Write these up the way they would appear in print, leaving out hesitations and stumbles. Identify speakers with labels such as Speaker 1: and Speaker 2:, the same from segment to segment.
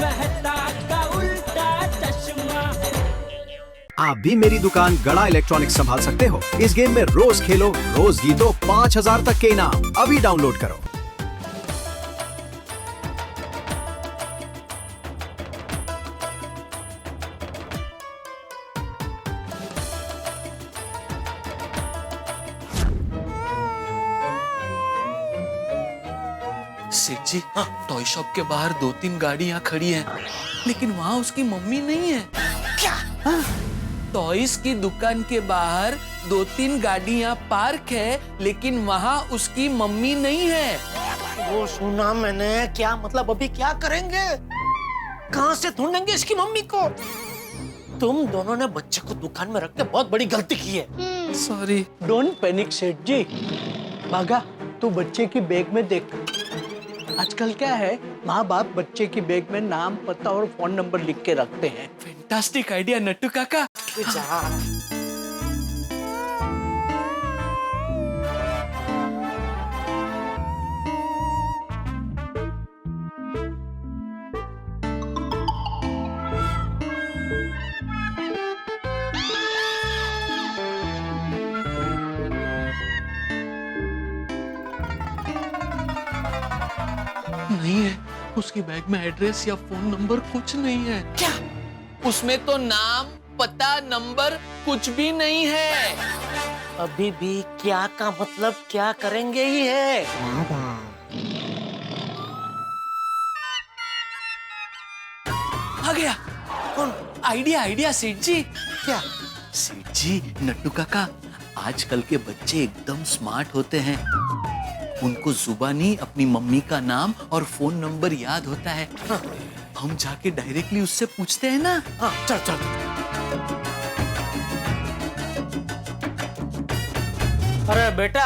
Speaker 1: मेहता का उल्टा चश्मा।
Speaker 2: आप भी मेरी दुकान गड़ा इलेक्ट्रॉनिक्स संभाल सकते हो। इस गेम में रोज खेलो, रोज जीतो 5,000 तक के इनाम। अभी डाउनलोड करो।
Speaker 3: सेठ जी, टॉय शॉप के बाहर 2-3 गाड़ियां खड़ी हैं, लेकिन वहाँ उसकी मम्मी नहीं है।
Speaker 4: क्या?
Speaker 3: टॉयज की दुकान के बाहर 2-3 गाड़ियां पार्क है, लेकिन वहाँ उसकी मम्मी नहीं है।
Speaker 4: वो सुना मैंने। क्या मतलब? अभी क्या करेंगे? कहाँ से ढूंढेंगे इसकी मम्मी को? तुम दोनों ने बच्चे को दुकान में रख के बहुत बड़ी गलती की है।
Speaker 3: सॉरी।
Speaker 5: डोंट पैनिक सेठ जी। भागा, तू बच्चे की बैग में देख। आजकल क्या है, माँ बाप बच्चे की बैग में नाम, पता और फोन नंबर लिख के रखते हैं।
Speaker 3: फैंटास्टिक आइडिया नट्टू काका। नहीं है, उसकी बैग में एड्रेस या फोन नंबर कुछ नहीं है।
Speaker 4: क्या?
Speaker 3: उसमें तो नाम, पता, नंबर कुछ भी नहीं है।
Speaker 4: अभी भी क्या का मतलब क्या करेंगे ही है।
Speaker 3: आ गया।
Speaker 4: कौन?
Speaker 3: आइडिया सेठ जी।
Speaker 4: क्या?
Speaker 3: सेठ जी, नट्टू काका, आजकल के बच्चे एकदम स्मार्ट होते हैं। उनको जुबानी अपनी मम्मी का नाम और फोन नंबर याद होता है। हम जाके डायरेक्टली उससे पूछते हैं ना।
Speaker 4: हाँ, चल चल। अरे बेटा,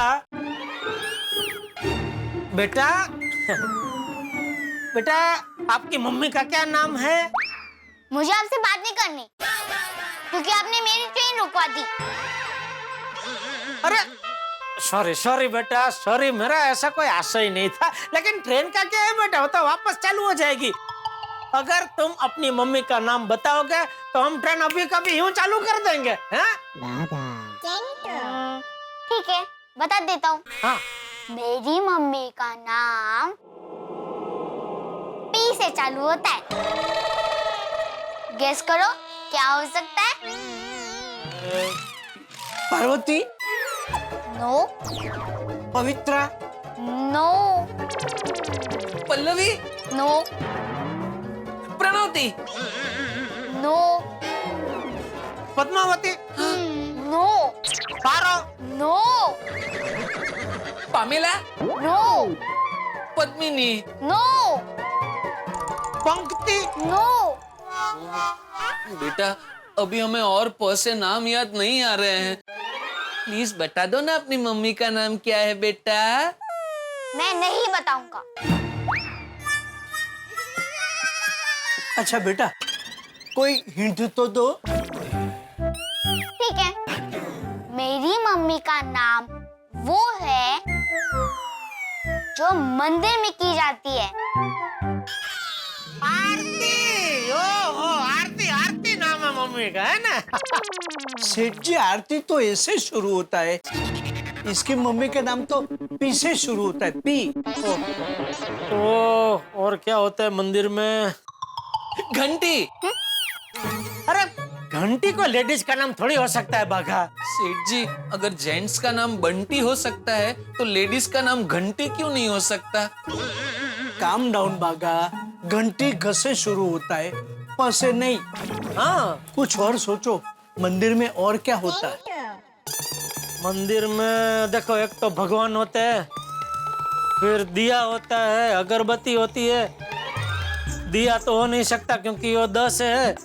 Speaker 4: बेटा, बेटा, आपकी मम्मी का क्या नाम है?
Speaker 6: मुझे आपसे बात नहीं करनी, क्योंकि आपने मेरी ट्रेन रुकवा दी।
Speaker 4: अरे सॉरी सॉरी बेटा, सॉरी, मेरा ऐसा कोई आशय नहीं था। लेकिन ट्रेन का क्या है बेटा, वो तो वापस चालू हो जाएगी। अगर तुम अपनी मम्मी का नाम बताओगे तो हम ट्रेन अभी कभी यूं चालू कर देंगे।
Speaker 6: ठीक है, बता देता हूँ।
Speaker 4: हाँ।
Speaker 6: मेरी मम्मी का नाम पी से चालू होता है। गेस करो क्या हो सकता है?
Speaker 4: Parvati.
Speaker 6: No.
Speaker 4: Pavitra.
Speaker 6: No.
Speaker 3: Pallavi.
Speaker 6: No.
Speaker 3: Pranavati.
Speaker 6: No.
Speaker 4: Padmavati.
Speaker 6: No.
Speaker 4: Paro.
Speaker 6: No.
Speaker 3: Pamela.
Speaker 6: No.
Speaker 3: Padmini.
Speaker 6: No.
Speaker 4: Pankti.
Speaker 6: No.
Speaker 3: बेटा, अभी हमें और प से नाम याद नहीं आ रहे हैं। प्लीज बता दो ना अपनी मम्मी का नाम क्या है बेटा।
Speaker 6: मैं नहीं बताऊंगा।
Speaker 5: अच्छा बेटा, कोई हिंट तो दो।
Speaker 6: ठीक है, मेरी मम्मी का नाम वो है जो मंदिर में की जाती है।
Speaker 4: आरती। ओ आरती, आरती नाम है मम्मी का, है ना?
Speaker 5: सेठ जी, आरती तो ऐसे शुरू होता है। इसकी मम्मी का नाम तो पी से शुरू होता है, पी।
Speaker 4: ओ, और क्या होता है मंदिर में?
Speaker 3: घंटी।
Speaker 4: अरे घंटी को लेडीज का नाम थोड़ी हो सकता है बाघा।
Speaker 3: सेठ जी, अगर जेंट्स का नाम बंटी हो सकता है तो लेडीज का नाम घंटी क्यों नहीं हो सकता?
Speaker 5: काम डाउन बागा, घंटी घ से शुरू होता है, प से नहीं।
Speaker 4: हाँ,
Speaker 5: कुछ और सोचो, मंदिर में और क्या होता है?
Speaker 4: मंदिर में देखो, एक तो भगवान होते हैं, फिर दिया होता है, अगरबत्ती होती है। दिया तो हो नहीं सकता क्योंकि वो 10 है,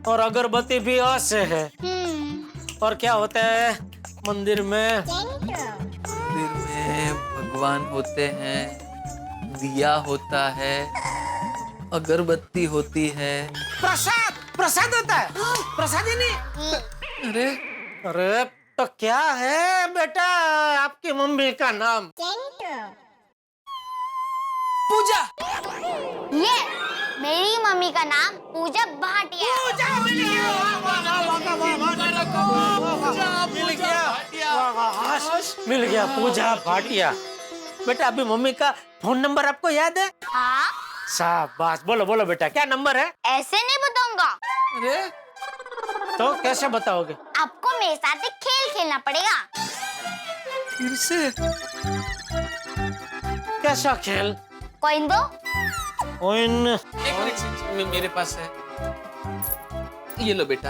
Speaker 4: और अगरबत्ती भी 8 से है। और क्या होता है मंदिर में?
Speaker 3: मंदिर में भगवान होते हैं, दिया होता है, अगरबत्ती होती है।
Speaker 4: प्रसाद। प्रसाद होता है। प्रसाद ही नहीं।
Speaker 3: अरे
Speaker 4: अरे तो क्या है बेटा आपकी मम्मी का नाम?
Speaker 3: पूजा।
Speaker 6: ये मेरी मम्मी का नाम पूजा भाटिया है।
Speaker 4: मिल गया पूजा भाटिया। बेटा अभी मम्मी का फोन नंबर आपको याद है?
Speaker 6: हाँ,
Speaker 4: शाबाश, बोलो बोलो बेटा, क्या नंबर है?
Speaker 6: ऐसे नहीं बताऊंगा,
Speaker 4: अरे तो कैसे बताओगे?
Speaker 6: आपको मेरे साथ एक खेल खेलना पड़ेगा।
Speaker 3: फिर से?
Speaker 4: कैसा खेल?
Speaker 6: कॉइन दो।
Speaker 4: कॉइन?
Speaker 3: एक मिनट, मेरे पास है, ये लो बेटा।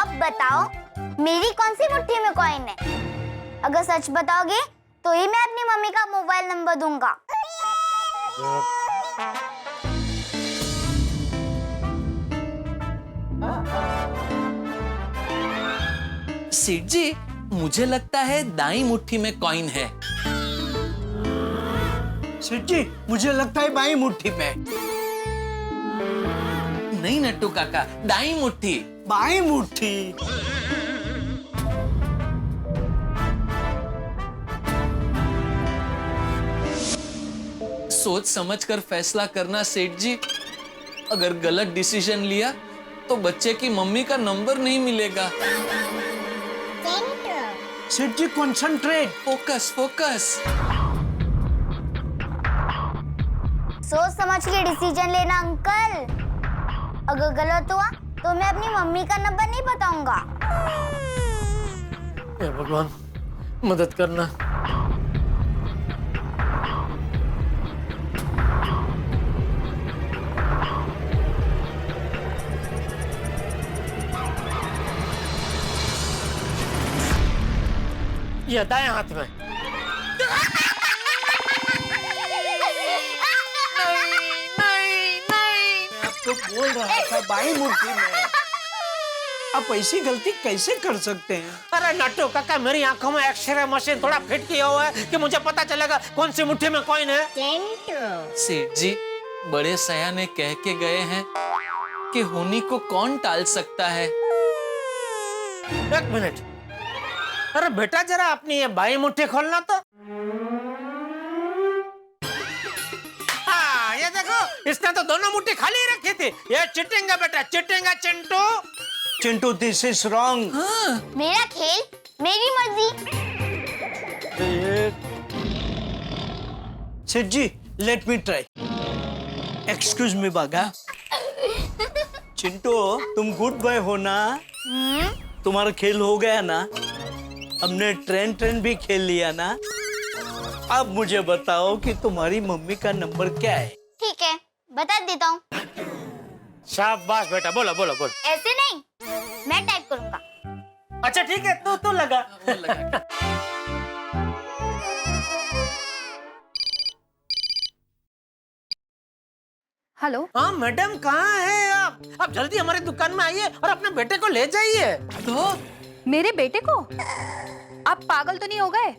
Speaker 6: अब बताओ मेरी कौन सी मुट्ठी में कॉइन है? अगर सच बताओगे तो ही मैं अपनी मम्मी का मोबाइल नंबर दूंगा।
Speaker 3: सेठ जी, मुझे लगता है दाई मुट्ठी में कॉइन है।
Speaker 5: सेठ जी, मुझे लगता है बाई मुट्ठी में।
Speaker 3: नहीं नट्टू काका, दाई मुट्ठी।
Speaker 5: बाई मुट्ठी।
Speaker 3: सोच समझकर फैसला करना सेठ जी। अगर गलत डिसीजन लिया तो बच्चे की मम्मी का नंबर नहीं मिलेगा।
Speaker 5: सेठ जी, कंसंट्रेट।
Speaker 3: Focus focus.
Speaker 6: सोच समझ के डिसीजन लेना अंकल। अगर गलत हुआ तो मैं अपनी मम्मी का नंबर नहीं बताऊंगा।
Speaker 4: हे भगवान, मदद करना। ये दाएं हाथ में।
Speaker 5: तो बोल रहा था बाई मुट्ठी में। आप ऐसी गलती कैसे कर सकते हैं?
Speaker 4: अरे नट्टू काका, मेरी आंखों में एक्सरे मशीन थोड़ा फिट किया हुआ है कि मुझे पता चलेगा कौन सी मुट्ठी में कॉइन है।
Speaker 3: सेठ जी, बड़े सयाने कह के गए हैं कि होनी को कौन टाल सकता है।
Speaker 4: एक मिनट, अरे बेटा जरा अपनी ये बाई मुट्ठी खोलना तो। हाँ, ये देखो, इसने तो दोनों मुट्ठी खाली ही रखी थी। ये चीटिंग है बेटा, चीटिंग है Chintu.
Speaker 5: Chintu, this is wrong.
Speaker 6: मेरा खेल, मेरी मर्जी।
Speaker 5: Seth ji, let me try. Excuse me Baga. Chintu, तुम गुड बॉय हो ना? तुम्हारा खेल हो गया ना? हमने ट्रेन भी खेल लिया ना? अब मुझे बताओ कि तुम्हारी मम्मी का नंबर क्या है?
Speaker 6: ठीक है, बता देता हूँ।
Speaker 4: शाबाश बेटा, बोलो बोलो बोलो।
Speaker 6: ऐसे नहीं, मैं टाइप करूंगा।
Speaker 4: अच्छा ठीक है, तो लगा।
Speaker 7: हेलो।
Speaker 4: हाँ मैडम, कहाँ है आप? आप जल्दी हमारी दुकान में आइए और अपने बेटे को ले जाइए।
Speaker 3: तो
Speaker 7: मेरे बेटे को? आप पागल तो नहीं हो गए?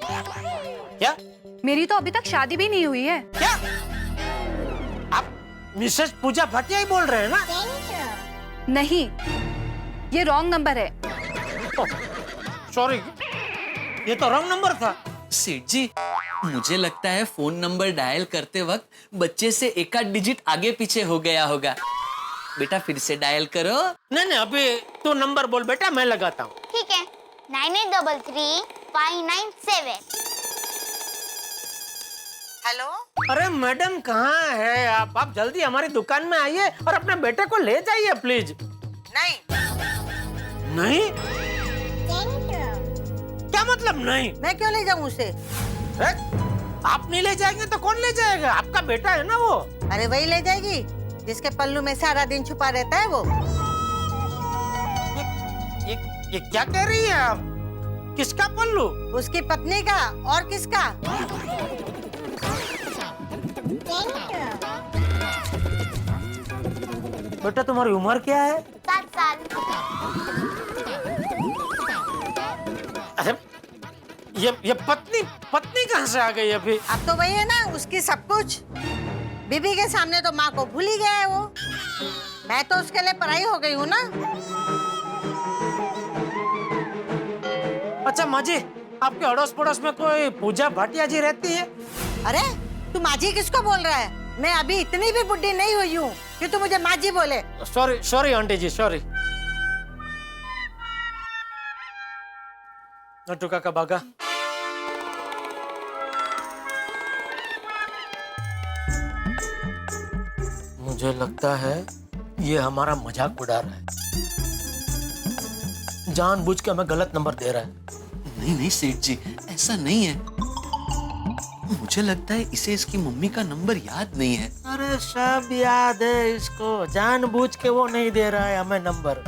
Speaker 4: क्या?
Speaker 7: मेरी तो अभी तक शादी भी नहीं हुई है।
Speaker 4: क्या? आप मिसेस पूजा भाटिया ही बोल रहे हैं ना?
Speaker 7: नहीं, ये रॉन्ग नंबर है।
Speaker 4: सॉरी, ये तो रॉन्ग नंबर था।
Speaker 3: सेठ जी, मुझे लगता है फोन नंबर डायल करते वक्त बच्चे से एक आध डिजिट आगे पीछे हो गया होगा। बेटा फिर से डायल करो।
Speaker 4: नहीं, अभी तू नंबर बोल बेटा, मैं लगाता हूँ।
Speaker 6: ठीक है, 9833-597।
Speaker 8: हेलो।
Speaker 4: अरे मैडम, कहाँ है आप? आप जल्दी हमारी दुकान में आइए और अपने बेटे को ले जाइए प्लीज।
Speaker 8: नहीं।
Speaker 4: नहीं? क्या मतलब नहीं?
Speaker 8: मैं क्यों ले जाऊं उसे?
Speaker 4: आप नहीं ले जाएंगे तो कौन ले जाएगा? आपका बेटा है ना वो।
Speaker 8: अरे वही ले जाएगी जिसके पल्लू में सारा दिन छुपा रहता है वो।
Speaker 4: ये क्या कह रही है आप? किसका पल्लू?
Speaker 8: उसकी पत्नी का, और किसका?
Speaker 4: बेटा तुम्हारी उम्र क्या है?
Speaker 6: 7 साल।
Speaker 4: अरे ये पत्नी कहाँ से आ गई अभी?
Speaker 8: अब तो वही है ना उसकी सब कुछ। बीबी के सामने तो माँ को भूल ही गया है वो। मैं तो उसके लिए पराई हो गई हूँ ना।
Speaker 4: अच्छा माँ जी, आपके अड़ोस पड़ोस में कोई पूजा भाटिया जी रहती है?
Speaker 8: अरे तू माजी किसको बोल रहा है? मैं अभी इतनी भी बुढ़ी नहीं हुई हूँ कि तू मुझे माजी बोले।
Speaker 4: सॉरी सॉरी आंटी जी, सॉरी। नट्टू काका भागा। मुझे लगता है ये हमारा मजाक उड़ा रहा है, जानबूझ के हमें गलत नंबर दे रहा है।
Speaker 3: नहीं नहीं सेठ जी, ऐसा नहीं है। मुझे लगता है इसे इसकी मम्मी का नंबर याद नहीं है।
Speaker 4: अरे सब याद है इसको, जानबूझ के वो नहीं दे रहा है हमें नंबर।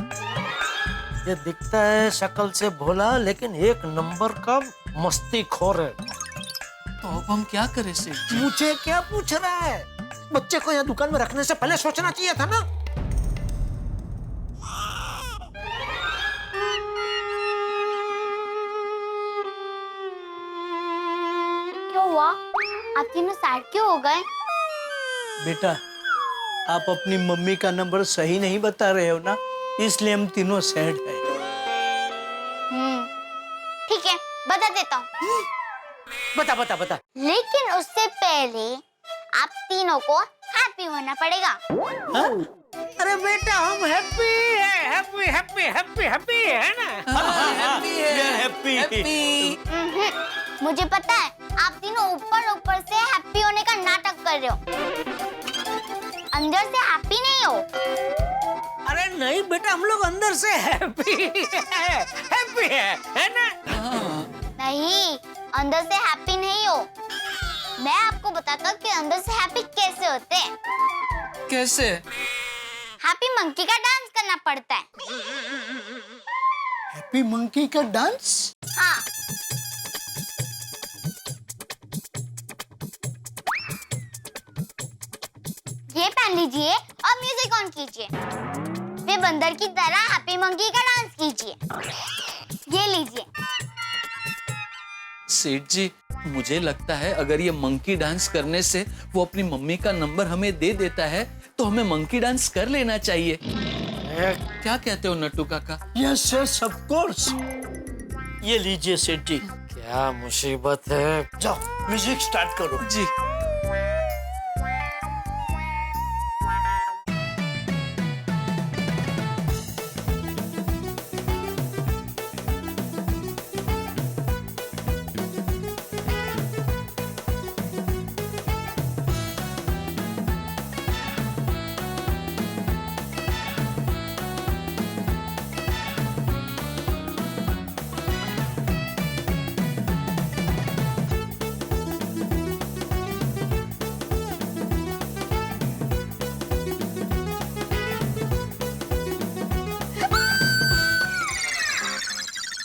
Speaker 4: ये दिखता है शक्ल से भोला, लेकिन एक नंबर का मस्तीखोर है।
Speaker 3: तो अब हम क्या करें सेठ जी?
Speaker 4: मुझे क्या पूछ रहा है? बच्चे को यहाँ दुकान में रखने से पहले सोचना चाहिए था ना।
Speaker 6: क्या हुआ? आप तीनों सैड क्यों हो गए?
Speaker 5: बेटा, आप अपनी मम्मी का नंबर सही नहीं बता रहे हो ना, इसलिए हम तीनों सैड हैं।
Speaker 6: ठीक है, बता देता हूँ।
Speaker 4: बता बता बता।
Speaker 6: लेकिन उससे पहले आप तीनों को हैप्पी होना पड़ेगा।
Speaker 4: अरे बेटा, हम हैप्पी है, हैप्पी हैप्पी हैप्पी हैप्पी है ना?
Speaker 5: हैप्पी।
Speaker 6: मुझे पता है आप तीनों ऊपर ऊपर से हैप्पी होने का नाटक कर रहे हो, अंदर से हैप्पी नहीं हो।
Speaker 4: अरे नहीं बेटा, हम लोग अंदर से हैप्पी है ना?
Speaker 6: नहीं, अंदर से हैप्पी नहीं हो। मैं आपको बताता हूँ कि अंदर से हैप्पी कैसे होते हैं।
Speaker 3: कैसे?
Speaker 6: हैप्पी मंकी का डांस करना पड़ता है।
Speaker 5: हैप्पी मंकी का डांस?
Speaker 6: हाँ, ये पहन लीजिए और म्यूजिक ऑन कीजिए। फिर बंदर की तरह हैप्पी मंकी का डांस कीजिए। ये लीजिए।
Speaker 3: सेठ जी, मुझे लगता है अगर ये मंकी डांस करने से वो अपनी मम्मी का नंबर हमें दे देता है तो हमें मंकी डांस कर लेना चाहिए। क्या कहते हो नट्टू काका?
Speaker 5: Yes yes of course. ये लीजिए सेठ जी।
Speaker 4: क्या मुसीबत है।
Speaker 5: जाओ म्यूजिक स्टार्ट करो।
Speaker 3: जी।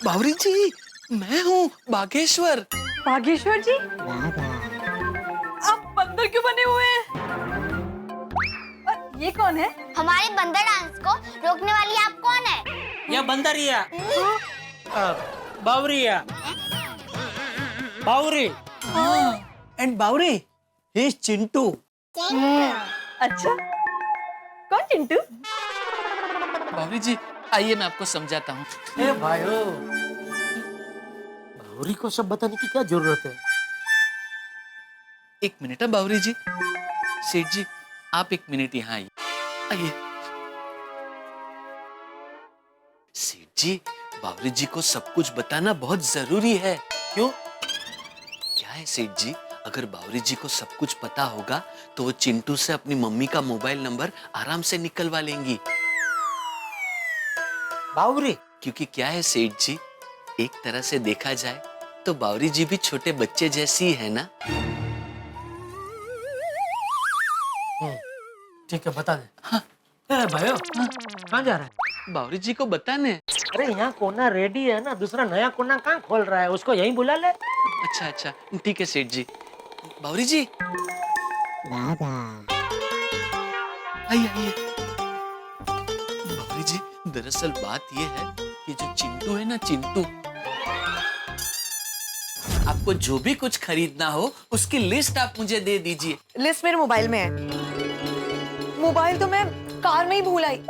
Speaker 3: बावरी जी, मैं हूँ बागेश्वर।
Speaker 7: बागेश्वर जी, आप बंदर क्यों बने हुए हैं? और ये कौन है?
Speaker 6: हमारे बंदर डांस को रोकने वाली आप कौन है?
Speaker 4: ये बंदरिया, बावरिया, Bawri.
Speaker 5: And Bawri, he is Chintu.
Speaker 7: अच्छा, कौन चिंटू?
Speaker 3: बावरी जी, आइए मैं आपको समझाता हूँ।
Speaker 4: ए भाइयों, बावरी को सब बताने की क्या जरूरत है?
Speaker 3: एक मिनट है बावरी जी। सेठ जी, आप एक मिनट यहाँ आइए। आइए। सेठ जी, बावरी जी को सब कुछ बताना बहुत जरूरी है।
Speaker 4: क्यों?
Speaker 3: क्या है सेठ जी, अगर बावरी जी को सब कुछ पता होगा तो वो चिंटू से अपनी मम्मी का मोबाइल नंबर आराम से निकलवा लेंगी।
Speaker 4: बावरी?
Speaker 3: क्योंकि क्या है सेठ जी, एक तरह से देखा जाए तो बावरी जी भी छोटे बच्चे जैसी है ना।
Speaker 4: ठीक है, बता दे। हाँ। ए भाइयों, कहाँ जा रहा है?
Speaker 3: बावरी जी को बताने।
Speaker 4: अरे यहाँ कोना रेडी है ना, दूसरा नया कोना कहाँ खोल रहा है, उसको यहीं बुला ले।
Speaker 3: अच्छा अच्छा, ठीक है सेठ जी। बावरी जी, आइए आइए। बावरी जी, दरअसल बात ये है कि जो चिंटू है ना, चिंटू, आपको जो भी कुछ खरीदना हो उसकी लिस्ट आप मुझे दे दीजिए।
Speaker 7: लिस्ट मेरे मोबाइल में है। मोबाइल तो मैं कार में ही भूल आई।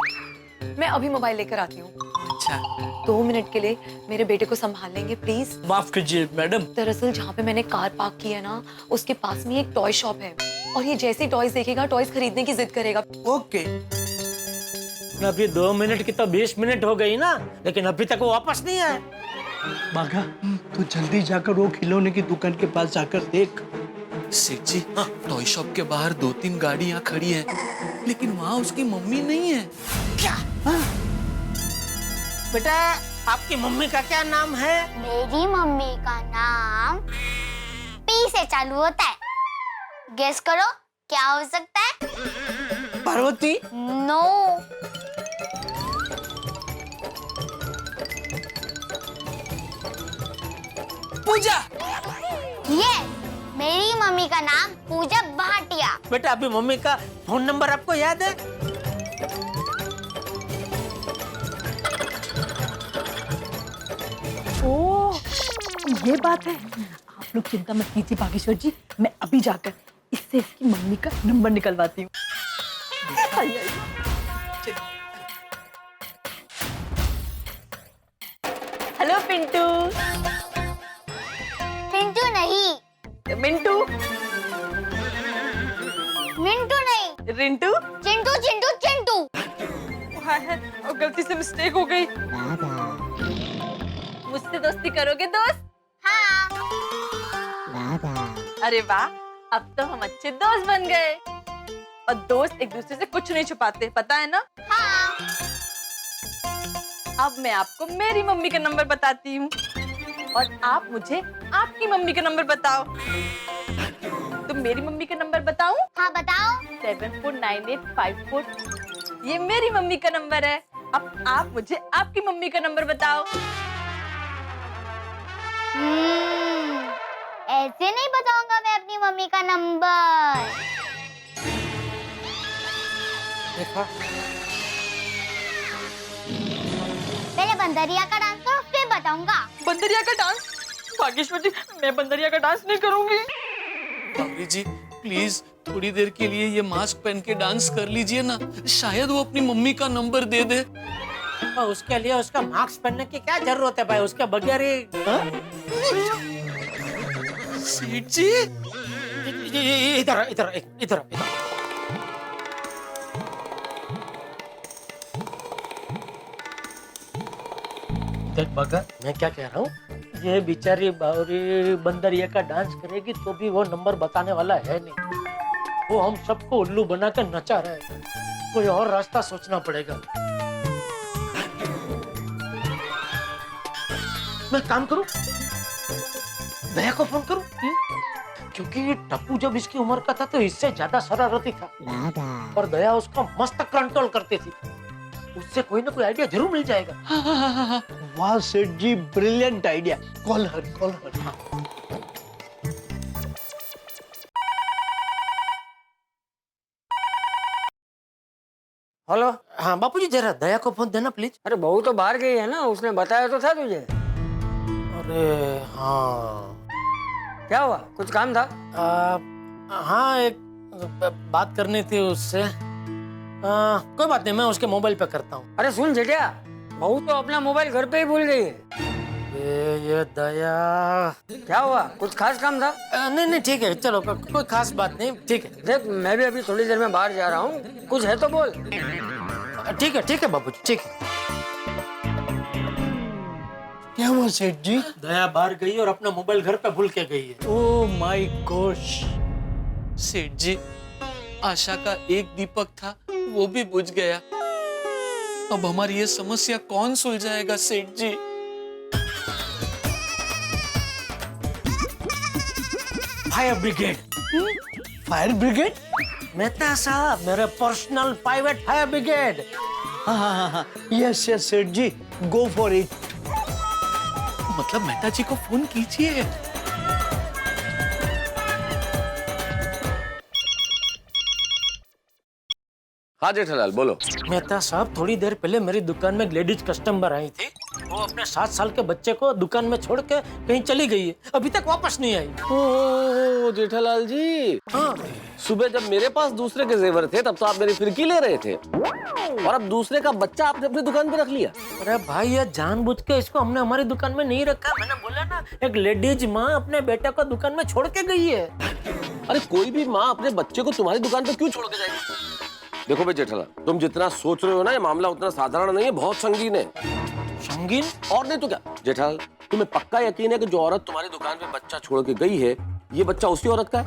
Speaker 7: मैं अभी मोबाइल लेकर आती हूँ।
Speaker 3: अच्छा अच्छा
Speaker 7: 2 मिनट के लिए मेरे बेटे को संभाल लेंगे प्लीज।
Speaker 5: माफ कीजिए मैडम।
Speaker 7: दरअसल जहाँ पे मैंने कार पार्क की है ना, उसके पास में एक टॉय शॉप है और ये जैसे ही टॉयज देखेगा टॉयज खरीदने की जिद करेगा।
Speaker 5: ओके।
Speaker 4: अभी 2 मिनट की तो 20 मिनट हो गई ना, लेकिन अभी तक वो वापस नहीं आया।
Speaker 5: बाघा तो जल्दी जाकर वो खिलौने की दुकान के पास जाकर देख।
Speaker 3: सेठ जी, टॉय शॉप के बाहर 2-3 गाड़ियां खड़ी हैं, लेकिन वहाँ उसकी मम्मी नहीं है।
Speaker 4: क्या? बेटा आपकी मम्मी का क्या नाम है?
Speaker 6: मेरी मम्मी का नाम पी से चालू होता है। गेस करो क्या हो सकता है?
Speaker 5: पार्वती।
Speaker 6: नो।
Speaker 5: पूजा।
Speaker 6: ये मेरी मम्मी का नाम पूजा भाटिया।
Speaker 4: बेटा अभी मम्मी का फोन नंबर आपको याद है?
Speaker 7: ओह, ये बात है। आप लोग चिंता मत कीजिए बागेश्वर जी, मैं अभी जाकर इससे इसकी मम्मी का नंबर निकलवाती हूँ। हेलो पिंटू।
Speaker 6: पिंटू नहीं,
Speaker 7: मिंटू।
Speaker 6: मिंटू नहीं,
Speaker 7: रिंटू।
Speaker 6: चिंटू चिंटू चिंटू।
Speaker 7: और गलती से मिस्टेक हो गई। मुझसे दोस्ती करोगे दोस्त?
Speaker 6: हाँ।
Speaker 7: अरे वाह, अब तो हम अच्छे दोस्त बन गए। और दोस्त एक दूसरे से कुछ नहीं छुपाते, पता है ना?
Speaker 6: हाँ।
Speaker 7: अब मैं आपको मेरी मम्मी का नंबर बताती हूँ और आप मुझे आपकी मम्मी का नंबर बताओ। तो मेरी मम्मी का नंबर बताऊं?
Speaker 6: हाँ बताओ।
Speaker 7: 749854। ये मेरी मम्मी का नंबर है। अब आप मुझे आपकी मम्मी का नंबर बताओ।
Speaker 6: ऐसे नहीं बताऊंगा मैं अपनी मम्मी का नंबर।
Speaker 4: देखा?
Speaker 6: पहले बंदरिया का डांस करो फिर बताऊंगा।
Speaker 7: बंदरिया का डांस? बागेश्वर जी, मैं बंदरिया का डांस नहीं करूंगी।
Speaker 3: भाभी जी प्लीज थोड़ी देर के लिए ये मास्क पहन के डांस कर लीजिए ना, शायद वो अपनी मम्मी का नंबर दे दे।
Speaker 4: और उसके लिए उसका मास्क पहनने की क्या जरूरत है भाई? उसके बगैर ही
Speaker 3: सेठ जी
Speaker 4: इधर इधर इधर। देख बगा, मैं क्या कह रहा हूँ, ये बेचारी बावरी बंदरिया का डांस करेगी तो भी वो नंबर बताने वाला है नहीं। वो हम सबको उल्लू बना कर नचा रहा है। कोई और रास्ता सोचना पड़ेगा। मैं काम करूं, दया को फोन करूं, क्योंकि टप्पू जब इसकी उम्र का था तो इससे ज्यादा शरारती था और दया उसका मस्त कंट्रोल करती थी। उससे कोई ना कोई आइडिया जरूर मिल जाएगा।
Speaker 5: वाह Seth ji, brilliant idea. Call her, call her.
Speaker 9: Hello.
Speaker 4: हाँ बापूजी, जरा दया को फोन देना प्लीज।
Speaker 9: अरे बहू तो बाहर गई है ना, उसने बताया तो था तुझे।
Speaker 4: अरे हाँ,
Speaker 9: क्या हुआ, कुछ काम था?
Speaker 4: हाँ एक बात करनी थी उससे। कोई बात नहीं, मैं उसके मोबाइल पे करता हूँ।
Speaker 9: अरे सुन जेठिया, बहू तो अपना मोबाइल घर पे ही भूल गई है।
Speaker 4: ये दया।
Speaker 9: क्या हुआ, कुछ खास काम था?
Speaker 4: नहीं नहीं ठीक है, चलो कोई खास बात नहीं, ठीक है।
Speaker 9: देख मैं भी अभी थोड़ी देर में बाहर जा रहा हूँ, कुछ है तो बोल।
Speaker 4: ठीक है बाबूजी, ठीक है।
Speaker 5: क्या हुआ सेठ जी?
Speaker 4: दया बाहर गई और अपना मोबाइल घर पे भूल के गई है।
Speaker 5: Oh my gosh.
Speaker 3: सेठ जी, आशा का एक दीपक था, वो भी बुझ गया। अब हमारी ये समस्या कौन सुलझाएगा Seth ji?
Speaker 4: Fire brigade.
Speaker 5: Fire brigade?
Speaker 4: Mehta साहब, मेरे पर्सनल प्राइवेट फायर ब्रिगेड।
Speaker 5: हाँ, yes yes Seth ji, go for it.
Speaker 3: मतलब मेहता जी को फोन कीजिए।
Speaker 10: हाँ जेठालाल बोलो।
Speaker 4: मेहता साहब, थोड़ी देर पहले मेरी दुकान में एक लेडीज कस्टमर आई थी। वो अपने 7 साल के बच्चे को दुकान में छोड़ के कहीं चली गई है, अभी तक वापस नहीं आई।
Speaker 10: ओ जेठालाल जी,
Speaker 4: हाँ
Speaker 10: सुबह जब मेरे पास दूसरे के जेवर थे तब तो आप मेरी फिरकी ले रहे थे, और अब दूसरे का बच्चा आपने अपनी दुकान पे रख लिया।
Speaker 4: अरे भाई ये जानबूझ के इसको हमने हमारी दुकान में नहीं रखा। मैंने बोला ना, एक लेडीज माँ अपने बेटे को दुकान में छोड़ के गई है।
Speaker 10: अरे कोई भी माँ अपने बच्चे को तुम्हारी दुकान पे क्यों छोड़ के जाएगी? देखो भाई जेठालाल, तुम जितना सोच रहे हो ना, ये मामला उतना साधारण नहीं है, बहुत संगीन है।
Speaker 4: संगीन?
Speaker 10: और नहीं तो क्या जेठालाल, तुम्हें पक्का यकीन है कि जो औरत तुम्हारी दुकान पे बच्चा छोड़ के गई है, ये बच्चा उसी औरत का है?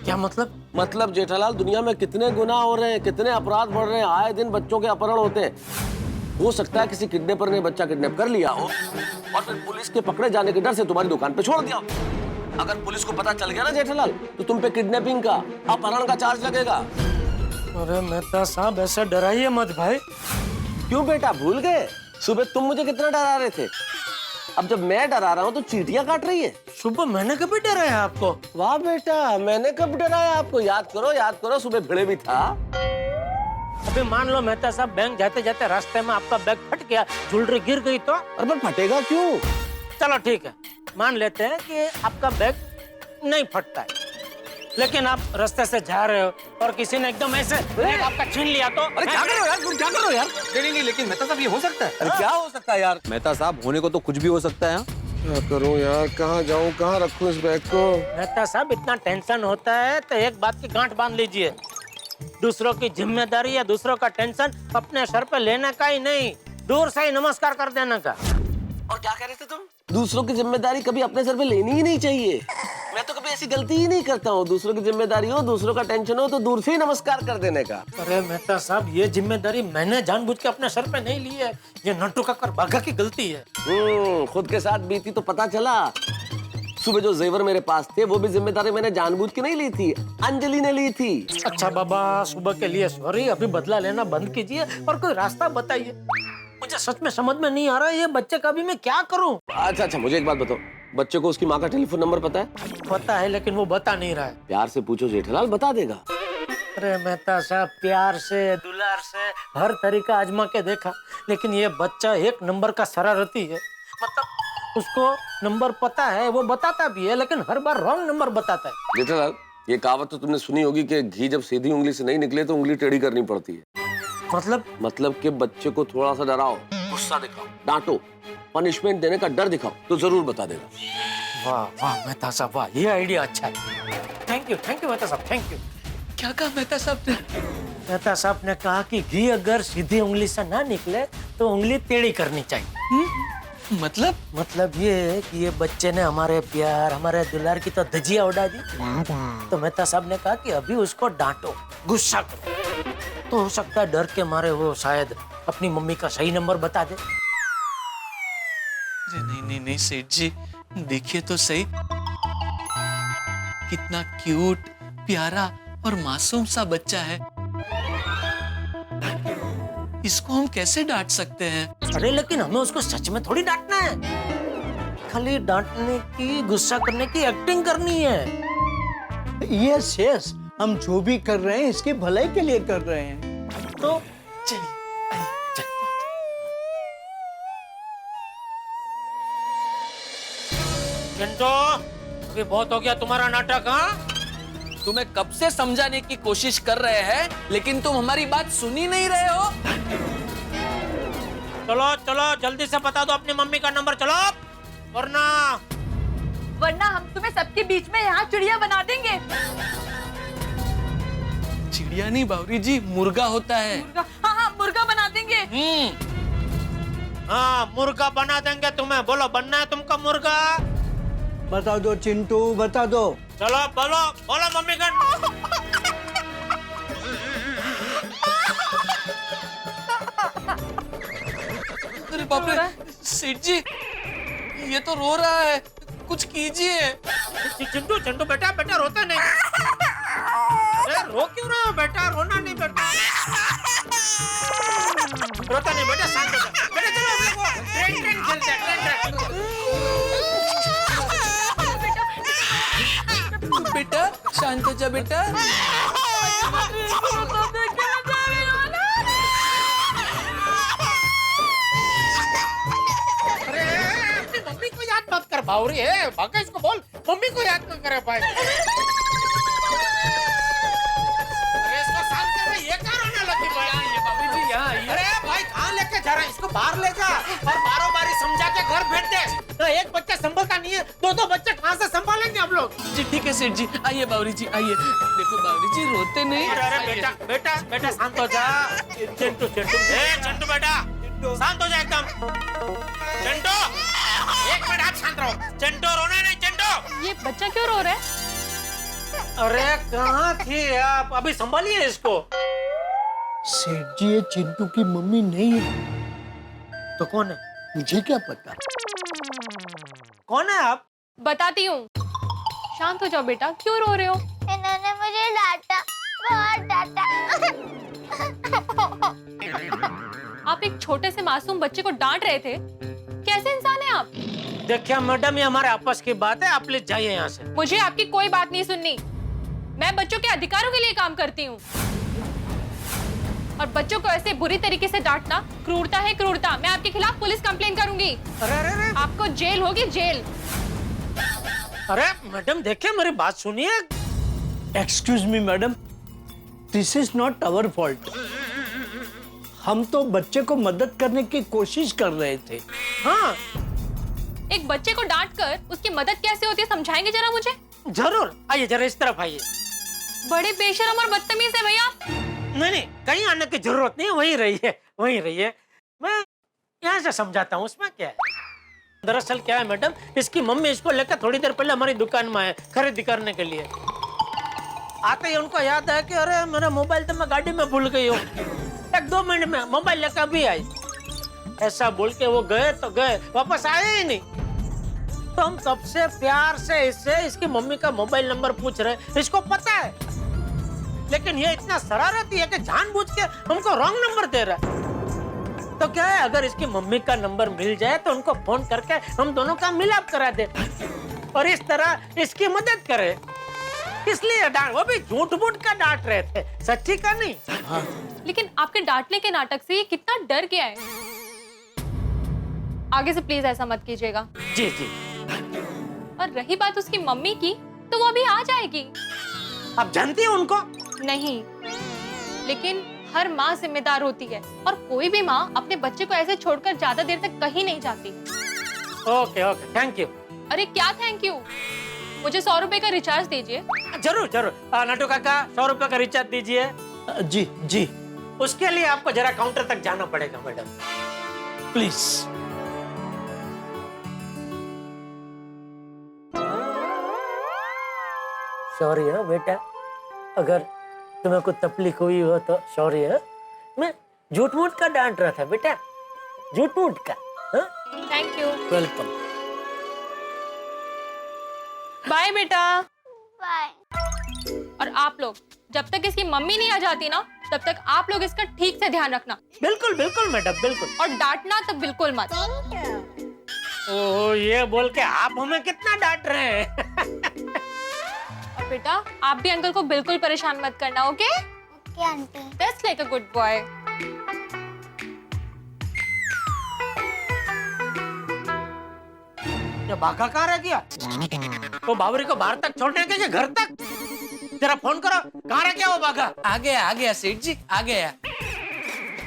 Speaker 4: क्या मतलब?
Speaker 10: मतलब जेठालाल, दुनिया में कितने गुनाह हो रहे हैं, कितने अपराध बढ़ रहे हैं, आए दिन बच्चों के अपहरण होते हैं। हो सकता है किसी किडनैपर ने बच्चा किडनैप कर लिया हो और फिर पुलिस के पकड़े जाने के डर से तुम्हारी दुकान पे छोड़ दिया हो। अगर पुलिस को पता चल गया ना जेठालाल, तो तुम पे किडनैपिंग का, अपहरण का चार्ज लगेगा।
Speaker 4: अरे मेहता साहब, ऐसा डराइए मत भाई।
Speaker 10: क्यों बेटा, भूल गए सुबह तुम मुझे कितना डरा रहे थे? अब जब मैं डरा रहा हूँ तो चींटियां काट रही है।
Speaker 4: सुबह मैंने कभी डराया आपको?
Speaker 10: वाह बेटा, मैंने कब डराया आपको? याद करो, सुबह भिड़े भी था।
Speaker 4: अभी मान लो मेहता साहब, बैंक जाते जाते रास्ते में आपका बैग फट गया, ज्वेलरी गिर गई तो?
Speaker 10: अरे पर फटेगा क्यों?
Speaker 4: चलो ठीक है, मान लेते हैं कि आपका बैग नहीं फटता है, लेकिन आप रास्ते से जा रहे हो और किसी ने एकदम ऐसे बैग आपका छीन लिया तो?
Speaker 10: अरे क्या करो यार, तुम क्या करो यार? नहीं, लेकिन मेहता साहब ये हो सकता है। अरे क्या हो सकता है यार?
Speaker 11: मेहता साहब, होने को तो कुछ भी हो सकता है।
Speaker 10: क्या करूं यार, कहाँ जाऊं, कहाँ रखूं इस बैग को?
Speaker 4: मेहता साहब, इतना टेंशन होता है तो एक बात की गांठ बांध लीजिए, दूसरों की जिम्मेदारी या दूसरों का टेंशन अपने सर पे लेने का ही नहीं, दूर से ही नमस्कार कर देने का।
Speaker 10: और क्या कह रहे थे तुम? दूसरों की जिम्मेदारी कभी अपने सर पे लेनी ही नहीं चाहिए। मैं तो कभी ऐसी गलती ही नहीं करता हूँ। दूसरों की जिम्मेदारी हो, दूसरों का टेंशन हो तो दूर से ही नमस्कार कर देने का।
Speaker 4: अरे मेहता साहब, ये जिम्मेदारी मैंने जानबूझ के अपने सर पे नहीं ली है, ये नट्टू काकर बाघा की गलती है।
Speaker 10: खुद के साथ बीती तो पता चला। सुबह जो जेवर मेरे पास थे वो भी जिम्मेदारी मैंने जानबूझ के नहीं ली थी, अंजलि ने ली थी।
Speaker 4: अच्छा बाबा, सुबह के लिए सॉरी, अभी बदला लेना बंद कीजिए और कोई रास्ता बताइए। मुझे सच में समझ में नहीं आ रहा है, ये बच्चे का भी मैं क्या करूं?
Speaker 10: अच्छा, मुझे एक बात बताओ, बच्चे को उसकी माँ का टेलीफोन नंबर पता है?
Speaker 4: पता है, लेकिन वो बता नहीं रहा है।
Speaker 10: प्यार से पूछो जेठालाल, बता देगा।
Speaker 4: अरे मेहता साहब, प्यार से, दुलार से, हर तरीका आजमा के देखा, लेकिन ये बच्चा एक नंबर का शरारती है। मतलब उसको नंबर पता है, वो बताता भी है, लेकिन हर बार रॉन्ग नंबर बताता है।
Speaker 10: जेठालाल, ये कहावत तो तुमने सुनी होगी कि घी जब सीधी उंगली से नहीं निकले तो उंगली टेढ़ी करनी पड़ती है। मतलब कि बच्चे को थोड़ा सा डराओ, गुस्सा दिखाओ, डांटो, पनिशमेंट देने का डर दिखाओ तो जरूर बता देगा।
Speaker 4: वाह वाह मेहता साहब, वाह, ये आइडिया अच्छा है। थैंक यू मेहता साहब, थैंक यू।
Speaker 3: क्या कहा मेहता साहब ने?
Speaker 4: मेहता साहब ने कहा कि घी अगर सीधी उंगली से ना निकले तो उंगली टेढ़ी करनी चाहिए। मतलब ये है कि ये बच्चे ने हमारे प्यार, हमारे दुलार की तो धजिया उड़ा दी, तो मेहता साहब ने कहा कि अभी उसको डांटो, गुस्सा करो, तो हो सकता है डर के मारे वो शायद अपनी मम्मी का सही नंबर बता दे।
Speaker 3: नहीं सेठ जी, देखिए तो सही, कितना क्यूट, प्यारा और मासूम सा बच्चा है। इसको हम कैसे डांट सकते हैं?
Speaker 4: अरे लेकिन हमें उसको सच में थोड़ी डांटना है, खाली डांटने की, गुस्सा करने की एक्टिंग करनी है।
Speaker 5: ये शेष हम जो भी कर रहे हैं इसके भलाई के लिए कर रहे हैं।
Speaker 4: तो
Speaker 3: चलिए
Speaker 4: चिंटू, अभी बहुत हो गया तुम्हारा नाटक। हाँ,
Speaker 3: तुम्हें कब से समझाने की कोशिश कर रहे हैं, लेकिन तुम हमारी बात सुन ही नहीं रहे हो।
Speaker 4: चलो जल्दी से बता दो अपनी मम्मी का नंबर, चलो,
Speaker 7: वरना हम तुम्हें सबके बीच में यहाँ चिड़िया बना देंगे।
Speaker 3: चिड़िया नहीं बावरी जी, मुर्गा होता है।
Speaker 7: हाँ, मुर्गा बना देंगे।
Speaker 4: हाँ, मुर्गा बना देंगे तुम्हें। बोलो, बनना है तुमको मुर्गा?
Speaker 5: बता दो चिंटू, बता दो।
Speaker 4: चलो बोलो मम्मी का।
Speaker 3: अरे बाप रे, सेठ जी ये तो रो रहा है, कुछ कीजिए।
Speaker 4: चिंटू बेटा रोता नहीं। अरे रो क्यों रहे हो बेटा? रोना नहीं बेटा, रोता नहीं बेटा, शांत हो जा बेटा। चलो हम लोग ट्रेन खेलते हैं,
Speaker 3: बेटा शांत हो जा बेटा।
Speaker 9: बावरी है, भागा इसको बोल मम्मी को याद न करे पाए। अरे इसको शांत कर भाई, ये क्या रोने लगी भाई? ये बावरी जी यहाँ आइए। अरे भाई कहाँ लेके जा रहा है? इसको बाहर ले जा और बारो बारी समझा के घर भेज दे। तो एक बच्चा संभलता नहीं है, दो बच्चे कहाँ से संभालेंगे हम लोग?
Speaker 3: जी ठीक है सेठ जी, आइए बावरी जी आइए। देखो बावरी जी रोते नहीं।
Speaker 9: अरे बेटा बेटा बेटा शांत हो जा। चिंटू चिंटू चिंटू बेटा शांत हो जा एकदम। चिंटू एक मिनट आप शांत रहो। चिंटू रोना नहीं। चिंटू
Speaker 7: ये बच्चा क्यों रो रहा है?
Speaker 4: अरे कहाँ थी आप? अभी संभालिए इसको।
Speaker 5: सेठ जी ये चिंटू की मम्मी नहीं है।
Speaker 4: तो कौन है?
Speaker 5: मुझे क्या पता।
Speaker 4: कौन है आप?
Speaker 7: बताती हूँ। शांत हो जाओ बेटा, क्यों रो रहे हो?
Speaker 6: इन्होंने मुझे डांटा, बहुत डांटा।
Speaker 7: आप एक छोटे से मासूम बच्चे को डांट रहे थे? कैसे इंसान है आप?
Speaker 4: देखिए मैडम, ये हमारे आपस की बात है, आप प्लीज जाइए यहाँ से।
Speaker 7: मुझे आपकी कोई बात नहीं सुननी। मैं बच्चों के अधिकारों के लिए काम करती हूँ और बच्चों को ऐसे बुरी तरीके से डांटना क्रूरता है, क्रूरता। मैं आपके खिलाफ पुलिस कंप्लेन करूंगी।
Speaker 4: अरे
Speaker 7: आपको जेल होगी, जेल।
Speaker 4: अरे मैडम देखिए, मेरी बात सुनिए।
Speaker 5: Excuse me madam, this is not our fault. हम तो बच्चे को मदद करने की कोशिश कर रहे थे।
Speaker 4: हाँ
Speaker 7: एक बच्चे को डांटकर उसकी मदद कैसे होती है, समझाएंगे जरा मुझे?
Speaker 4: जरूर, आइए जरा इस तरफ आइए।
Speaker 7: बड़े बेशरम और बदतमीज है भैया।
Speaker 4: नहीं, कहीं आने की जरूरत नहीं है, वहीं रहिए। मैं यहाँ से समझाता हूँ, उसमें क्या है। दरअसल क्या है मैडम, इसकी मम्मी इसको लेकर थोड़ी देर पहले हमारी दुकान में आए खरीदी करने के लिए। आते ही उनको याद है कि अरे मेरा मोबाइल तो मैं गाड़ी में भूल गई हूँ। 1-2 मिनट में मोबाइल लेकर अभी आई। ऐसा बोल के वो गए तो गए, वापस आए ही नहीं। तो हम सबसे प्यार से इससे इसकी मम्मी का मोबाइल नंबर पूछ रहे, इसको पता है, लेकिन ये इतना शरारती है कि जानबूझ के हमको रॉन्ग नंबर दे रहा है। तो क्या है, अगर इसकी मम्मी का नंबर मिल जाए तो उनको फोन करके हम दोनों का मिलाप करा दे और इस तरह इसकी मदद करे। इसलिए डांट, वो भी झूठ मूठ का डांट रहे थे, सच्ची का नहीं।
Speaker 5: हाँ।
Speaker 7: लेकिन आपके डांटने के नाटक से ये कितना डर गया है। आगे से प्लीज ऐसा मत कीजिएगा।
Speaker 4: जी।
Speaker 7: और रही बात उसकी मम्मी की, तो वो अभी आ जाएगी।
Speaker 4: आप जानती हैं उनको?
Speaker 7: नहीं, लेकिन हर माँ जिम्मेदार होती है और कोई भी माँ अपने बच्चे को ऐसे छोड़कर ज्यादा देर तक कहीं नहीं जाती।
Speaker 4: Okay, thank you.
Speaker 7: अरे क्या थैंक यू? मुझे 100 रुपए का रिचार्ज दीजिए।
Speaker 4: जरूर। नटू काका 100 रुपए का रिचार्ज दीजिए।
Speaker 5: जी।
Speaker 4: उसके लिए आपको जरा काउंटर तक जाना पड़ेगा मैडम,
Speaker 5: प्लीज।
Speaker 4: सॉरी है बेटा, अगर तुम्हें कुछ तकलीफ हुई हो तो सॉरी है। मैं झूठ मूठ का डांट रहा था बेटा, झूठ मूठ का।
Speaker 7: Thank you.
Speaker 4: वेलकम।
Speaker 7: बाय बेटा।
Speaker 6: बाय।
Speaker 7: और आप लोग जब तक इसकी मम्मी नहीं आ जाती ना, तब तक आप लोग इसका ठीक से ध्यान रखना।
Speaker 4: बिल्कुल मैडम, बिल्कुल।
Speaker 7: और डांटना तो बिल्कुल मत।
Speaker 4: ओह, ये बोल के आप हमें कितना डांट रहे हैं।
Speaker 7: और बेटा आप भी अंकल को बिल्कुल परेशान मत करना, okay?
Speaker 6: Okay aunty.
Speaker 7: That's like a good boy.
Speaker 4: ये भागा कहाँ रह गया? वो बावरी को बाहर तक छोड़ने के लिए घर तक? जरा फोन करो, कहाँ रह गया वो भागा?
Speaker 3: आ गया सेठ जी, आ गया।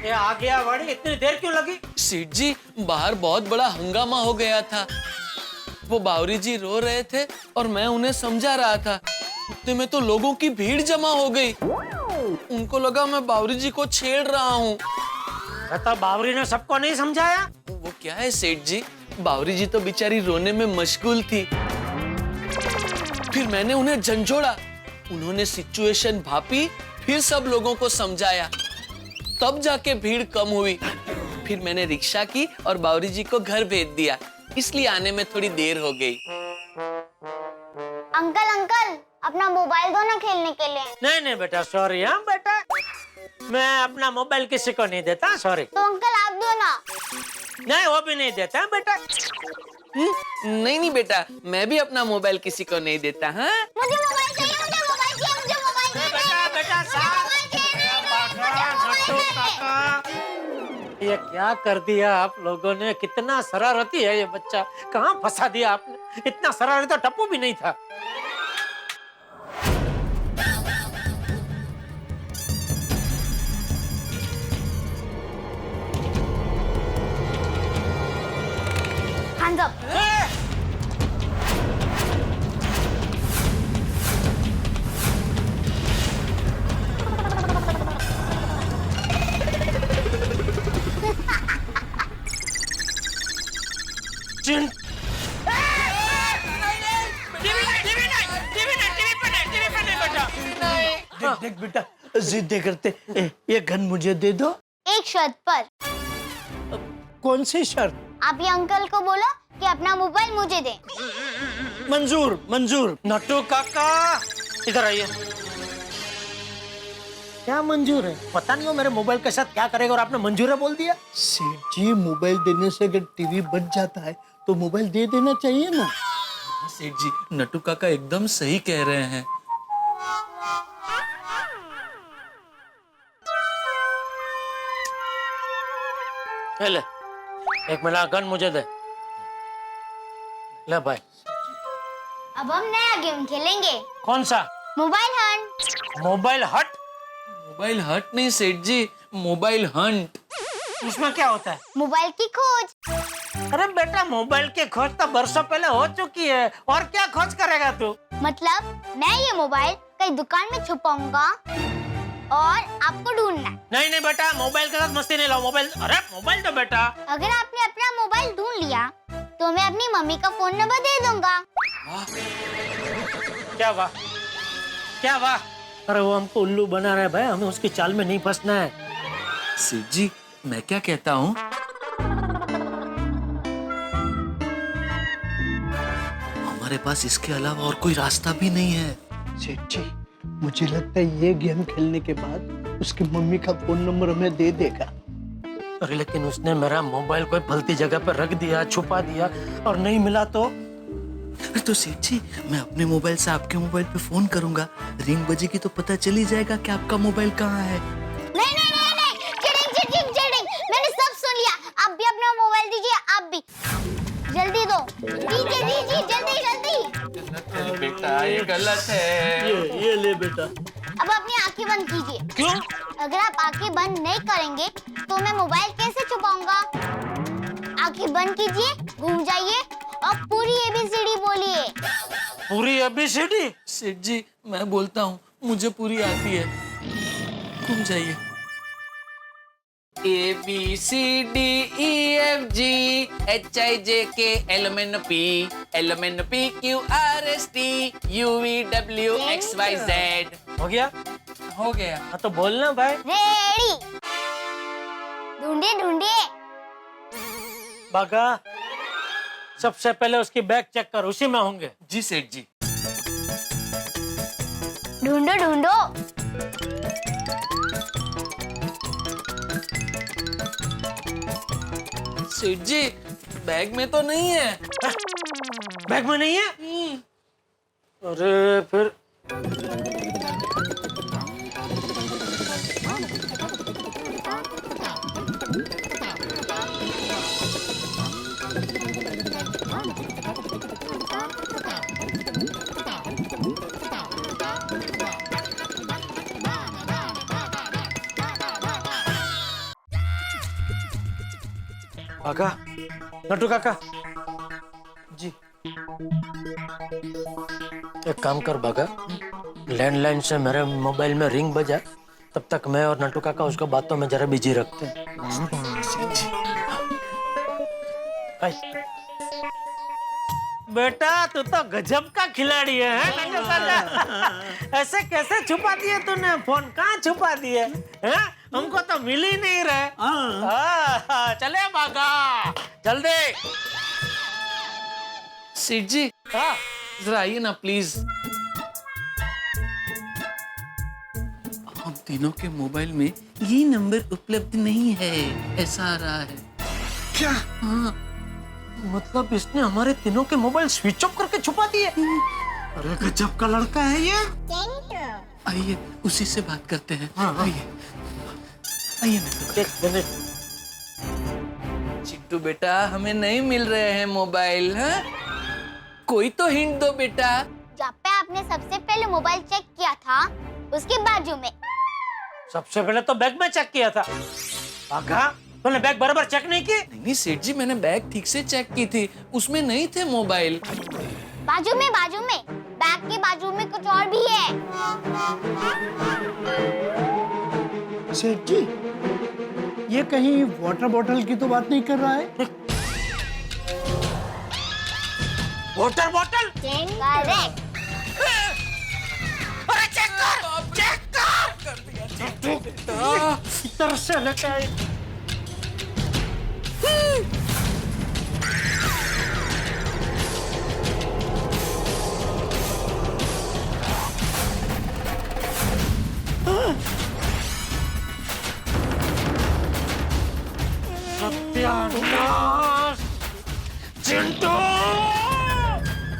Speaker 4: ये आ गया वाड़ी, इतनी देर क्यों लगी?
Speaker 3: सेठ जी बाहर बहुत बड़ा हंगामा हो गया था। वो बावरी जी रो रहे थे और मैं उन्हें समझा रहा था। इतने में तो लोगों की भीड़ जमा हो गई। उनको लगा मैं बावरी जी को छेड़ रहा हूँ।
Speaker 4: तो बावरी ने सबको नहीं समझाया?
Speaker 3: वो क्या है सेठ जी, बावरी जी तो बेचारी रोने में मशगूल थी। फिर मैंने उन्हें झंझोड़ा, उन्होंने सिचुएशन भापी, फिर सब लोगों को समझाया, तब जाके भीड़ कम हुई। फिर मैंने रिक्शा की और बावरी जी को घर भेज दिया, इसलिए आने में थोड़ी देर हो गई।
Speaker 6: अंकल अपना मोबाइल दो ना खेलने के लिए।
Speaker 4: नहीं बेटा, सॉरी। हाँ बेटा, मैं अपना मोबाइल किसी को नहीं देता, सॉरी।
Speaker 6: तो अंकल आप दो ना।
Speaker 4: नहीं, वो भी नहीं देता बेटा।
Speaker 3: नहीं बेटा, मैं भी अपना मोबाइल किसी को नहीं देता। हाँ,
Speaker 6: मुझे मोबाइल चाहिए, मुझे मोबाइल चाहिए, मुझे मोबाइल चाहिए।
Speaker 4: बेटा ये क्या कर दिया आप लोगों ने? कितना शरारती है ये बच्चा। कहाँ फंसा दिया आपने? इतना शरारती तो टप्पू भी नहीं था।
Speaker 6: Hands up.
Speaker 4: चिन
Speaker 5: देख देख बेटा, जिद करते ये गन मुझे दे दो।
Speaker 6: एक शर्त पर।
Speaker 5: कौन सी शर्त?
Speaker 6: आप ये अंकल को बोलो कि अपना मोबाइल मुझे दे।
Speaker 5: मंजूर मंजूर।
Speaker 4: नट्टू काका इधर आइए। क्या मंजूर है? पता नहीं वो मेरे मोबाइल के साथ क्या करेगा और आपने मंजूर है बोल दिया।
Speaker 5: सेठ जी, मोबाइल देने से अगर टीवी बच जाता है तो मोबाइल दे देना चाहिए ना।
Speaker 3: सेठ जी, नट्टू काका एकदम सही कह रहे हैं।
Speaker 4: ले, एक मिनट, गन मुझे दे। ले भाई।
Speaker 6: अब हम नया गेम खेलेंगे।
Speaker 4: कौन सा?
Speaker 6: Mobile Hunt.
Speaker 4: मोबाइल हट?
Speaker 3: मोबाइल हट नहीं सेठ जी, मोबाइल हंट।
Speaker 4: उसमें क्या होता है?
Speaker 6: मोबाइल की खोज।
Speaker 4: अरे बेटा, मोबाइल की खोज तो बरसों पहले हो चुकी है। और क्या खोज करेगा तू?
Speaker 6: मतलब मैं ये मोबाइल कहीं दुकान में छुपाऊंगा और आपको ढूंढना।
Speaker 4: नहीं नहीं बेटा, मोबाइल के साथ मस्ती नहीं लाओ। मोबाइल, अरे मोबाइल तो बेटा।
Speaker 6: अगर आपने अपना मोबाइल ढूंढ लिया तो मैं अपनी मम्मी का फोन नंबर दे दूंगा।
Speaker 4: क्या वाह, क्या वाह। अरे वो हमको उल्लू बना रहा है भाई, हमें उसकी चाल में नहीं फंसना है।
Speaker 3: सेठ जी, मैं क्या कहता हूँ, हमारे पास इसके अलावा और कोई रास्ता भी नहीं है।
Speaker 5: सेठ जी, मुझे लगता है ये गेम खेलने के बाद उसकी मम्मी का फोन नंबर हमें दे देगा।
Speaker 4: अरे लेकिन उसने मेरा मोबाइल कोई फलती जगह पर रख दिया, छुपा दिया और नहीं मिला तो
Speaker 3: सेठ जी, मैं अपने मोबाइल से आपके मोबाइल पे फोन करूंगा। रिंग बजेगी तो पता चल ही जाएगा कि आपका मोबाइल कहाँ है।
Speaker 6: नहीं नहीं नहीं नहीं, चिटिंग। मैंने सब सुन लिया। आप भी अपना मोबाइल दीजिए, आप भी। जल्दी दो, दीजिए जल्दी।
Speaker 3: बेटा ये गलत है।
Speaker 5: ये ले बेटा।
Speaker 6: अब अपनी आंखें बंद कीजिए।
Speaker 4: क्यों?
Speaker 6: अगर आप आंखें बंद नहीं करेंगे तो मैं मोबाइल कैसे छुपाऊंगा? आंखें बंद कीजिए, घूम जाइए और पूरी ABCD बोलिए।
Speaker 4: पूरी ABCD?
Speaker 3: सेठ जी, मैं बोलता हूँ, मुझे पूरी आती है। घूम जाइए। ABCDEFG HIJK LMNP QRST UVWXYZ।
Speaker 4: हो गया?
Speaker 3: हो गया।
Speaker 4: हाँ तो बोलना भाई।
Speaker 6: रेडी। ढूंढिए।
Speaker 4: बागा, सबसे पहले उसकी बैग चेक कर, उसी में होंगे।
Speaker 3: जी सेठ जी।
Speaker 6: ढूंढो।
Speaker 3: सेठ जी, बैग में तो नहीं है।
Speaker 4: बैग में नहीं है? अरे फिर काका, नट्टू काका
Speaker 3: जी।
Speaker 4: एक काम कर बागा, लैंडलाइन से मेरे मोबाइल में रिंग बजा, तब तक मैं और नट्टू काका उसको बातों में जरा बिजी रखते हैं। बेटा तू तो गजब का खिलाड़ी है नट्टू काका। ऐसे कैसे छुपा दिए तूने फोन? कहाँ छुपा दिए हैं? हमको तो मिल ही नहीं रहे। चले बागा, जल्दी।
Speaker 3: सेठ जी, जरा आइए ना प्लीज। हम तीनों के मोबाइल में ये नंबर उपलब्ध नहीं है, ऐसा आ रहा है।
Speaker 4: क्या? हाँ, मतलब इसने हमारे तीनों के मोबाइल स्विच ऑफ करके छुपा दिए। अरे गजब का लड़का है ये।
Speaker 3: आइए उसी से बात करते हैं।
Speaker 4: हाँ।
Speaker 3: आइए।
Speaker 4: एक मिनट।
Speaker 3: चिट्टू बेटा हमें नहीं मिल रहे हैं मोबाइल, हाँ? कोई तो हिंट दो बेटा।
Speaker 6: जब पे आपने सबसे पहले मोबाइल चेक किया था उसके बाजू में।
Speaker 4: सबसे पहले तो बैग में चेक किया था। भागा, तूने बैग बराबर चेक नहीं की?
Speaker 3: नहीं सेठ जी, मैंने बैग ठीक से चेक की थी, उसमें नहीं थे मोबाइल।
Speaker 6: बाजू में बैग के बाजू में कुछ और भी है।
Speaker 5: सेठ जी, ये कहीं वाटर बॉटल की तो बात नहीं कर रहा है?
Speaker 4: Water bottle?
Speaker 6: करेक्ट।
Speaker 4: अरे चेक कर। इधर से लेके आई। सत्यानाश! चिंटू!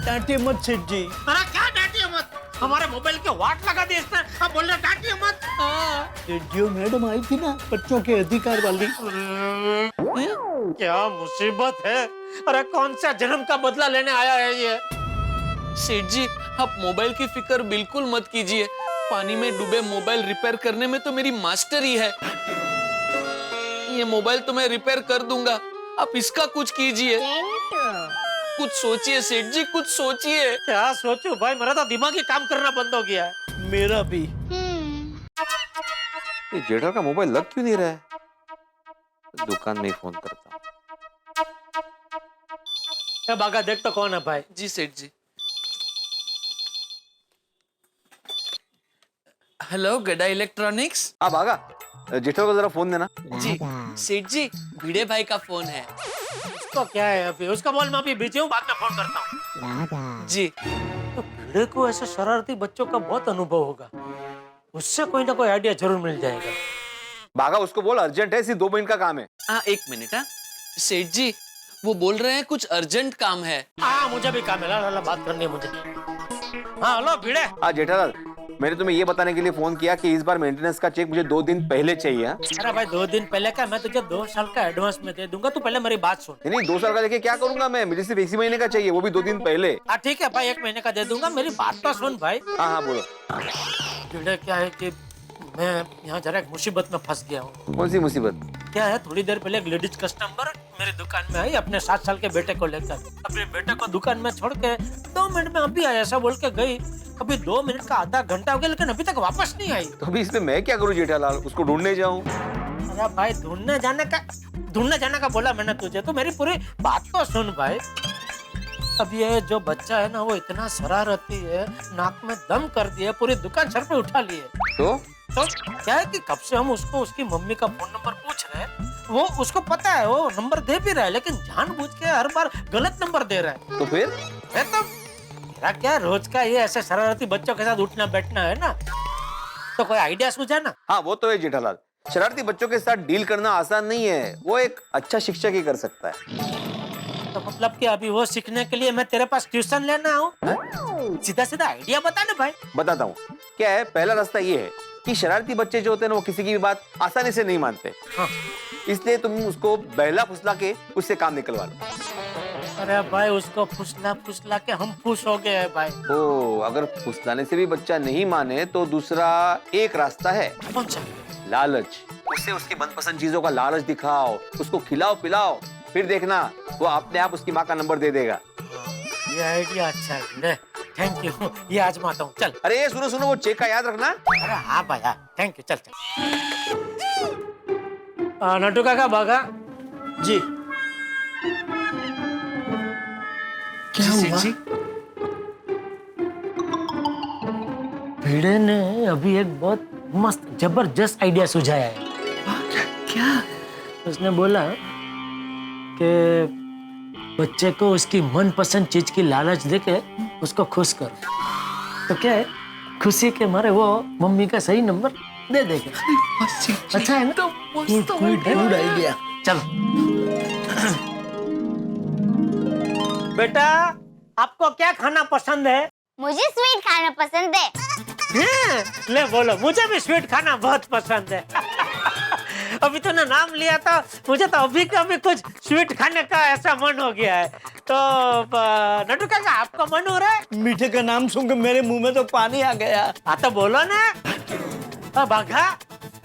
Speaker 5: डांटे मत सेठ जी।
Speaker 9: अरे क्या डांटिए मत, हमारे मोबाइल के वाट लगा दिए इसने। अब बोल रहे डांटिए मत।
Speaker 5: सेठ जी, मैडम आई थी ना बच्चों के अधिकार वाली।
Speaker 4: क्या मुसीबत है। अरे कौन सा जन्म का बदला लेने आया है ये।
Speaker 3: सेठ जी, आप मोबाइल की फिक्र बिल्कुल मत कीजिए। पानी में डूबे मोबाइल रिपेयर करने में तो मेरी मास्टरी है। ये मोबाइल तो मैं रिपेयर कर दूंगा, आप इसका कुछ कीजिए। कुछ सोचिए सेठ जी, कुछ सोचिए।
Speaker 4: क्या सोचूं भाई, मेरा तो दिमाग ही काम करना बंद हो गया है।
Speaker 5: मेरा भी।
Speaker 11: ये जेठा का मोबाइल लग क्यों नहीं रहा है? दुकान में ही फोन करता हूँ।
Speaker 4: बागा देख तो कौन है भाई।
Speaker 3: जी सेठ जी। हेलो गड़ा इलेक्ट्रॉनिक्स।
Speaker 11: हाँ भागा, जेठा को जरा फोन देना।
Speaker 3: जी सेठ जी, भिड़े भाई का फोन है।
Speaker 4: उसको क्या है अभी, उसका बोल मैं अभी बिजी हूँ, बाद में फोन करता हूँ।
Speaker 3: जी।
Speaker 4: तो भिड़े को ऐसे शरारती बच्चों का बहुत अनुभव होगा, उससे कोई ना कोई आइडिया जरूर मिल जाएगा।
Speaker 11: भागा, उसको बोल अर्जेंट है, सिर्फ 2 मिनट का काम है।
Speaker 3: हाँ 1 मिनट। हाँ सेठ जी, वो बोल रहे हैं कुछ अर्जेंट काम है।
Speaker 4: हाँ मुझे भी काम है, ला बात करनी है मुझे। हाँ हेलो भिड़े।
Speaker 11: हाँ जेठालाल, मैंने तुम्हें ये बताने के लिए फोन किया कि इस बार मेंटेनेंस का चेक मुझे 2 दिन पहले चाहिए।
Speaker 4: अरे भाई 2 दिन पहले का, मैं तुझे 2 साल का एडवांस में दे दूंगा, तू पहले मेरी बात सुन।
Speaker 11: नहीं 2 साल का लेके क्या करूंगा मैं, मुझे सिर्फ इसी महीने का चाहिए, वो भी 2 दिन पहले।
Speaker 4: हाँ ठीक है भाई, 1 महीने का दे दूंगा, मेरी बात तो सुन भाई।
Speaker 11: हाँ हाँ बोलो।
Speaker 4: भिड़े क्या है कि मैं यहाँ जरा एक मुसीबत में फंस गया हूँ।
Speaker 11: कौन सी मुसीबत?
Speaker 4: क्या है, थोड़ी देर पहले एक लेडीज कस्टमर मेरी दुकान में आई अपने 7 साल के बेटे को लेकर। अपने बेटे को दुकान में छोड़ के 2 मिनट में अभी आई ऐसा बोल के गई। अभी 2 मिनट का आधा घंटा हो गया लेकिन अभी तक वापस नहीं आई।
Speaker 11: तो अभी इसमें मैं क्या करूँ जेठालाल, उसको ढूंढने जाऊँ?
Speaker 4: अरे भाई ढूंढने जाने का बोला मैंने तुझे, तो मेरी पूरी बात तो सुन भाई। अब ये जो बच्चा है ना, वो इतना शरारती है, नाक में दम कर दिया, पूरी दुकान सर पे उठा लिए।
Speaker 11: तो
Speaker 4: क्या है कि कब से हम उसको उसकी मम्मी का फोन नंबर पूछ रहे हैं, वो उसको पता है, वो नंबर दे भी रहा है, लेकिन जानबूझ के हर बार गलत नंबर दे रहा है।
Speaker 11: तो फिर
Speaker 4: तो मेरा क्या, रोज का ये ऐसे शरारती बच्चों के साथ उठना बैठना है ना, तो कोई आइडिया सूझा ना।
Speaker 11: हाँ वो तो है जेठालाल, शरारती बच्चों के साथ डील करना आसान नहीं है, वो एक अच्छा शिक्षक ही कर सकता है।
Speaker 4: तो मतलब कि अभी वो सीखने के लिए मैं तेरे पास ट्यूशन लेना आऊं? सीधा सीधा आइडिया बता ना भाई।
Speaker 11: बताता हूँ। क्या है, पहला रास्ता ये है कि शरारती बच्चे जो होते हैं ना, वो किसी की भी बात आसानी से नहीं मानते।
Speaker 4: हाँ।
Speaker 11: इसलिए तुम उसको बहला फुसला के उससे काम निकलवा लो।
Speaker 4: अरे भाई उसको फुसला के हम खुश हो गए हैं भाई।
Speaker 11: ओ, अगर फुसलाने से भी बच्चा नहीं माने तो दूसरा एक रास्ता है।
Speaker 4: कौन सा?
Speaker 11: लालच। उससे उसकी मनपसंद चीजों का लालच दिखाओ, उसको खिलाओ पिलाओ, फिर देखना वो अपने आप उसकी माँ का नंबर दे देगा।
Speaker 4: ये आइडिया अच्छा है, थैंक यू, ये आजमाता हूँ। चल।
Speaker 11: अरे सुनो सुनो, वो चेक का याद रखना।
Speaker 4: अरे हाँ भाई, थैंक यू, चल। नटू काका भागा
Speaker 5: जी। क्या हुआ?
Speaker 4: भिड़े ने अभी एक बहुत मस्त जबरदस्त आइडिया सुझाया है।
Speaker 5: क्या?
Speaker 4: उसने बोला कि बच्चे को उसकी मनपसंद चीज की लालच देके उसको खुश करो, तो क्या है, खुशी के मारे वो मम्मी का सही नंबर दे देगा। अच्छा है ना? तो गुड आइडिया। चलो बेटा, आपको क्या खाना पसंद है?
Speaker 6: मुझे स्वीट खाना पसंद है।
Speaker 4: ले बोलो, मुझे भी स्वीट खाना बहुत पसंद है। अभी तूने नाम लिया था, मुझे तो अभी का भी कुछ स्वीट खाने का ऐसा मन हो गया है। तो नटू काका आपका मन हो रहा है?
Speaker 5: मीठे का नाम सुनकर मेरे मुंह में तो पानी आ गया।
Speaker 4: हाँ तो बोलो ना। बाघा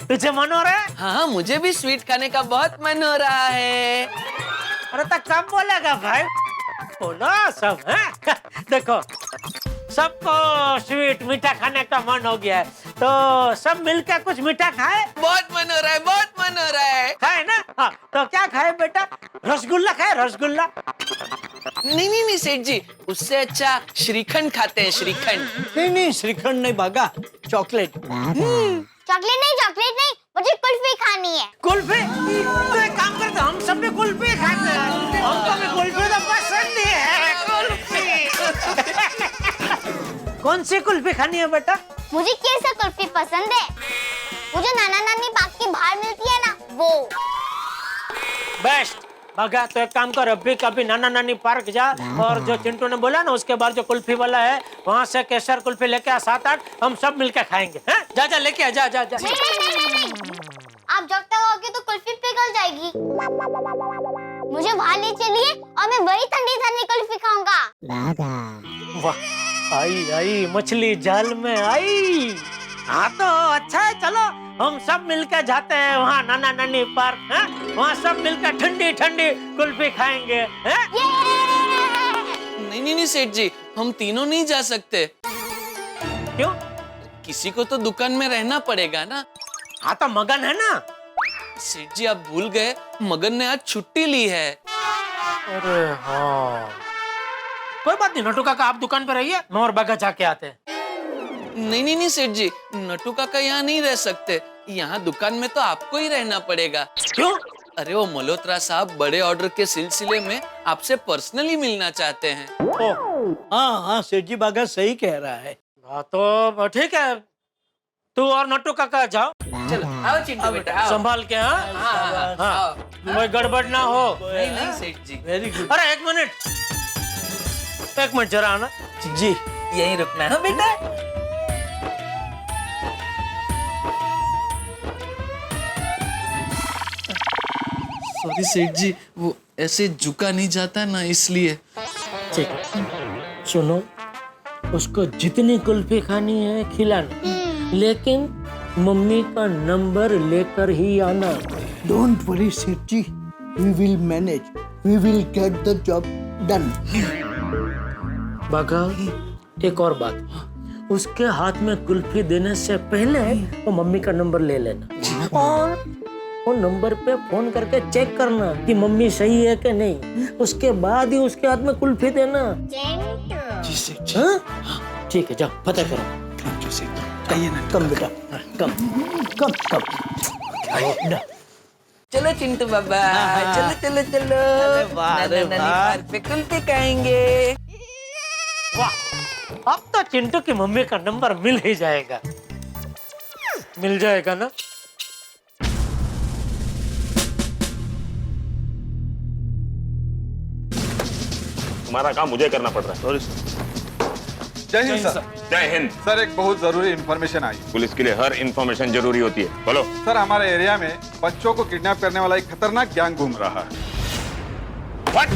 Speaker 4: तुझे मन हो रहा है?
Speaker 3: हाँ, मुझे भी स्वीट खाने का बहुत मन हो रहा है।
Speaker 4: अरे तो कब बोलेगा भाई? बोलो सब है। देखो सबको स्वीट मीठा खाने का मन हो गया है, तो सब मिलकर कुछ मीठा खाए।
Speaker 3: बहुत मन हो रहा है, बहुत मन हो रहा है।
Speaker 4: खाए ना? हाँ तो क्या खाए बेटा? रसगुल्ला खाए, रसगुल्ला।
Speaker 3: नहीं सेठ जी, उससे अच्छा श्रीखंड खाते हैं, श्रीखंड।
Speaker 5: नहीं श्रीखंड नहीं भागा, चॉकलेट।
Speaker 6: चॉकलेट नहीं, मुझे कुल्फी खानी है।
Speaker 4: कुल्फी? तो एक काम करते, हम सब भी कुल्फी खाते हैं। हमको भी कुल्फी तो पसंद ही है। कुल्फी कौन सी कुल्फी खानी है बेटा?
Speaker 6: मुझे केसर कुल्फी पसंद है, मुझे नाना नानी पार्क की बाहर मिलती है ना, वो
Speaker 4: बेस्ट। भगा तो एक काम कर, अभी कभी नाना नानी पार्क जा और जो चिंटू ने बोला ना उसके बाद जो कुल्फी वाला है वहाँ से केसर कुल्फी लेके आ, 7-8 हम सब मिलकर खाएंगे। हैं? जा लेके आ, जा।
Speaker 6: नहीं। आप जब तक आओगे तो कुल्फी पिघल जाएगी। मुझे वहाँ ले चलिए और मैं वही ठंडी ठंडी कुल्फी खाऊंगा।
Speaker 4: वाह, आई मछली जाल में आई। हाँ तो अच्छा है, चलो हम सब मिलकर जाते हैं वहाँ नाना नानी पार्क। हैं? वहाँ सब मिलकर ठंडी ठंडी कुल्फी खाएंगे। हैं?
Speaker 3: नहीं सेठ जी, हम तीनों नहीं जा सकते।
Speaker 4: क्यों?
Speaker 3: किसी को तो दुकान में रहना पड़ेगा ना।
Speaker 4: हाँ तो मगन है ना।
Speaker 3: सेठ जी आप भूल गए, मगन ने आज छुट्टी ली है।
Speaker 4: अरे हाँ, कोई बात नहीं नटू काका, आप दुकान पे रहिए, मैं और बागा जाके आते हैं।
Speaker 3: नहीं सेठ जी, नटू काका यहाँ नहीं रह सकते। यहाँ दुकान में तो आपको ही रहना पड़ेगा।
Speaker 4: क्यों?
Speaker 3: अरे वो मल्होत्रा साहब बड़े ऑर्डर के सिलसिले में आपसे पर्सनली मिलना चाहते हैं।
Speaker 5: हाँ सेठ जी बागा सही कह रहा है।
Speaker 4: हाँ तो ठीक है, तू और नटू काका जाओ।
Speaker 3: चलो आओ चिंटू बेटा, आओ।
Speaker 4: संभाल के। हाँ, कोई गड़बड़ ना हो।
Speaker 3: नहीं सेठ जी।
Speaker 5: Very good.
Speaker 4: अरे एक मिनट जरा आना।
Speaker 5: जी
Speaker 3: यहीं रुकना है बेटा। सॉरी सेठ जी, वो ऐसे झुका नहीं जाता ना, इसलिए।
Speaker 4: ठीक, सुनो, उसको जितनी कुल्फी खानी है खिलाना, लेकिन मम्मी का नंबर लेकर ही आना।
Speaker 5: Don't worry Seth ji, we will manage, we will get the job done.
Speaker 4: Baga एक और बात, उसके हाथ में कुल्फी देने से पहले वो मम्मी का नंबर ले लेना और वो नंबर पे फोन करके चेक करना कि मम्मी सही है कि नहीं, उसके बाद ही उसके हाथ में कुल्फी देना।
Speaker 5: जी सेठ जी।
Speaker 4: हाँ? ठीक है, जाओ पता करो।
Speaker 5: थैंक यू सेठ जी। कहिए ना, कम बेटा, कम।
Speaker 3: चलो चिंटू बाबा, चलो
Speaker 5: वाह रे
Speaker 3: नाना नानी
Speaker 5: वाह।
Speaker 3: पार्क पे कुल्फी खाएंगे।
Speaker 4: वाह, अब तो चिंटू की मम्मी का नंबर मिल ही जाएगा। मिल जाएगा ना?
Speaker 12: तुम्हारा काम मुझे करना पड़ रहा है।
Speaker 5: सॉरी।
Speaker 12: जय हिंद सर। जय हिंद
Speaker 13: सर, एक बहुत जरूरी इंफॉर्मेशन आई।
Speaker 12: पुलिस के लिए हर इंफॉर्मेशन जरूरी होती है, बोलो।
Speaker 13: सर, हमारे एरिया में बच्चों को किडनैप करने वाला एक खतरनाक गैंग घूम रहा है।
Speaker 12: What?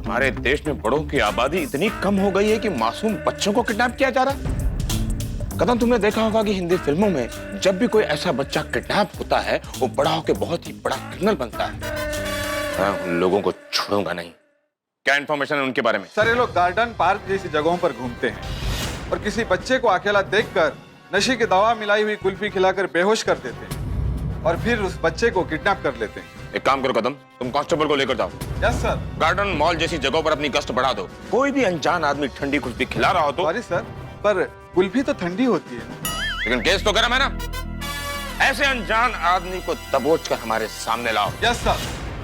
Speaker 12: हमारे देश में बड़ों की आबादी इतनी कम हो गई है कि मासूम बच्चों को किडनैप किया जा रहा है। कदम, तुमने देखा होगा कि हिंदी फिल्मों में जब भी कोई ऐसा बच्चा किडनैप होता है वो बड़ा होकर बहुत ही बड़ा क्रिमिनल बनता है। मैं उन लोगों को छोड़ूंगा नहीं। क्या इंफॉर्मेशन है उनके बारे में?
Speaker 13: सर, ये लोग गार्डन पार्क जैसी जगहों पर घूमते हैं और किसी बच्चे को अकेला देखकर नशे की दवा मिलाई हुई कुल्फी खिलाकर बेहोश कर देते हैं और फिर उस बच्चे को किडनैप कर लेते हैं।
Speaker 12: एक काम करो कदम, तुम कांस्टेबल को लेकर जाओ।
Speaker 13: Yes sir.
Speaker 12: गार्डन मॉल जैसी जगहों पर अपनी गश्त बढ़ा दो। कोई भी अनजान आदमी ठंडी कुल्फी खिला रहा हो तो।
Speaker 13: सॉरी सर, पर कुल्फी तो ठंडी होती है।
Speaker 12: लेकिन केस तो गर्म है ना। ऐसे अनजान आदमी को दबोच कर हमारे सामने लाओ।
Speaker 13: Yes sir.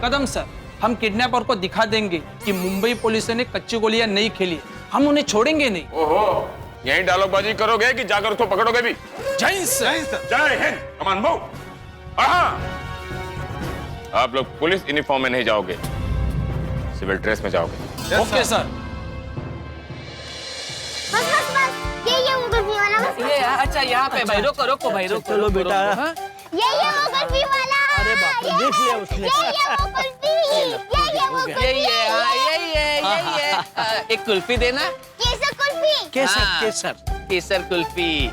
Speaker 14: कदम सर, हम किडनैपर को दिखा देंगे कि मुंबई पुलिस ने कच्ची गोलियां नहीं खेली, हम उन्हें छोड़ेंगे नहीं।
Speaker 12: ओहो, यही डायलॉगबाजी करोगे कि जाकर उसको पकड़ोगे भी?
Speaker 14: जय हिंद सर।
Speaker 12: जय हिंद। Come on move. आप लोग पुलिस यूनिफॉर्म में नहीं जाओगे, सिविल ड्रेस में जाओगे।
Speaker 14: Okay sir.
Speaker 6: बस ये वो कुल्फी वाला बस।
Speaker 3: ये अच्छा यहाँ पे भाई, रोको भाई, रोको।
Speaker 5: चलो बेटा।
Speaker 6: ये वो कुल्फी वाला।
Speaker 5: अरे बाप रे, देख लिया उसने।
Speaker 6: ये वो कुल्फी। ये वो कुल्फी।
Speaker 3: ये एक कुल्फी देना।
Speaker 6: केसर कुल्फी।
Speaker 5: केसर
Speaker 3: हाँ।
Speaker 5: केसर।
Speaker 3: केसर कुल्फी।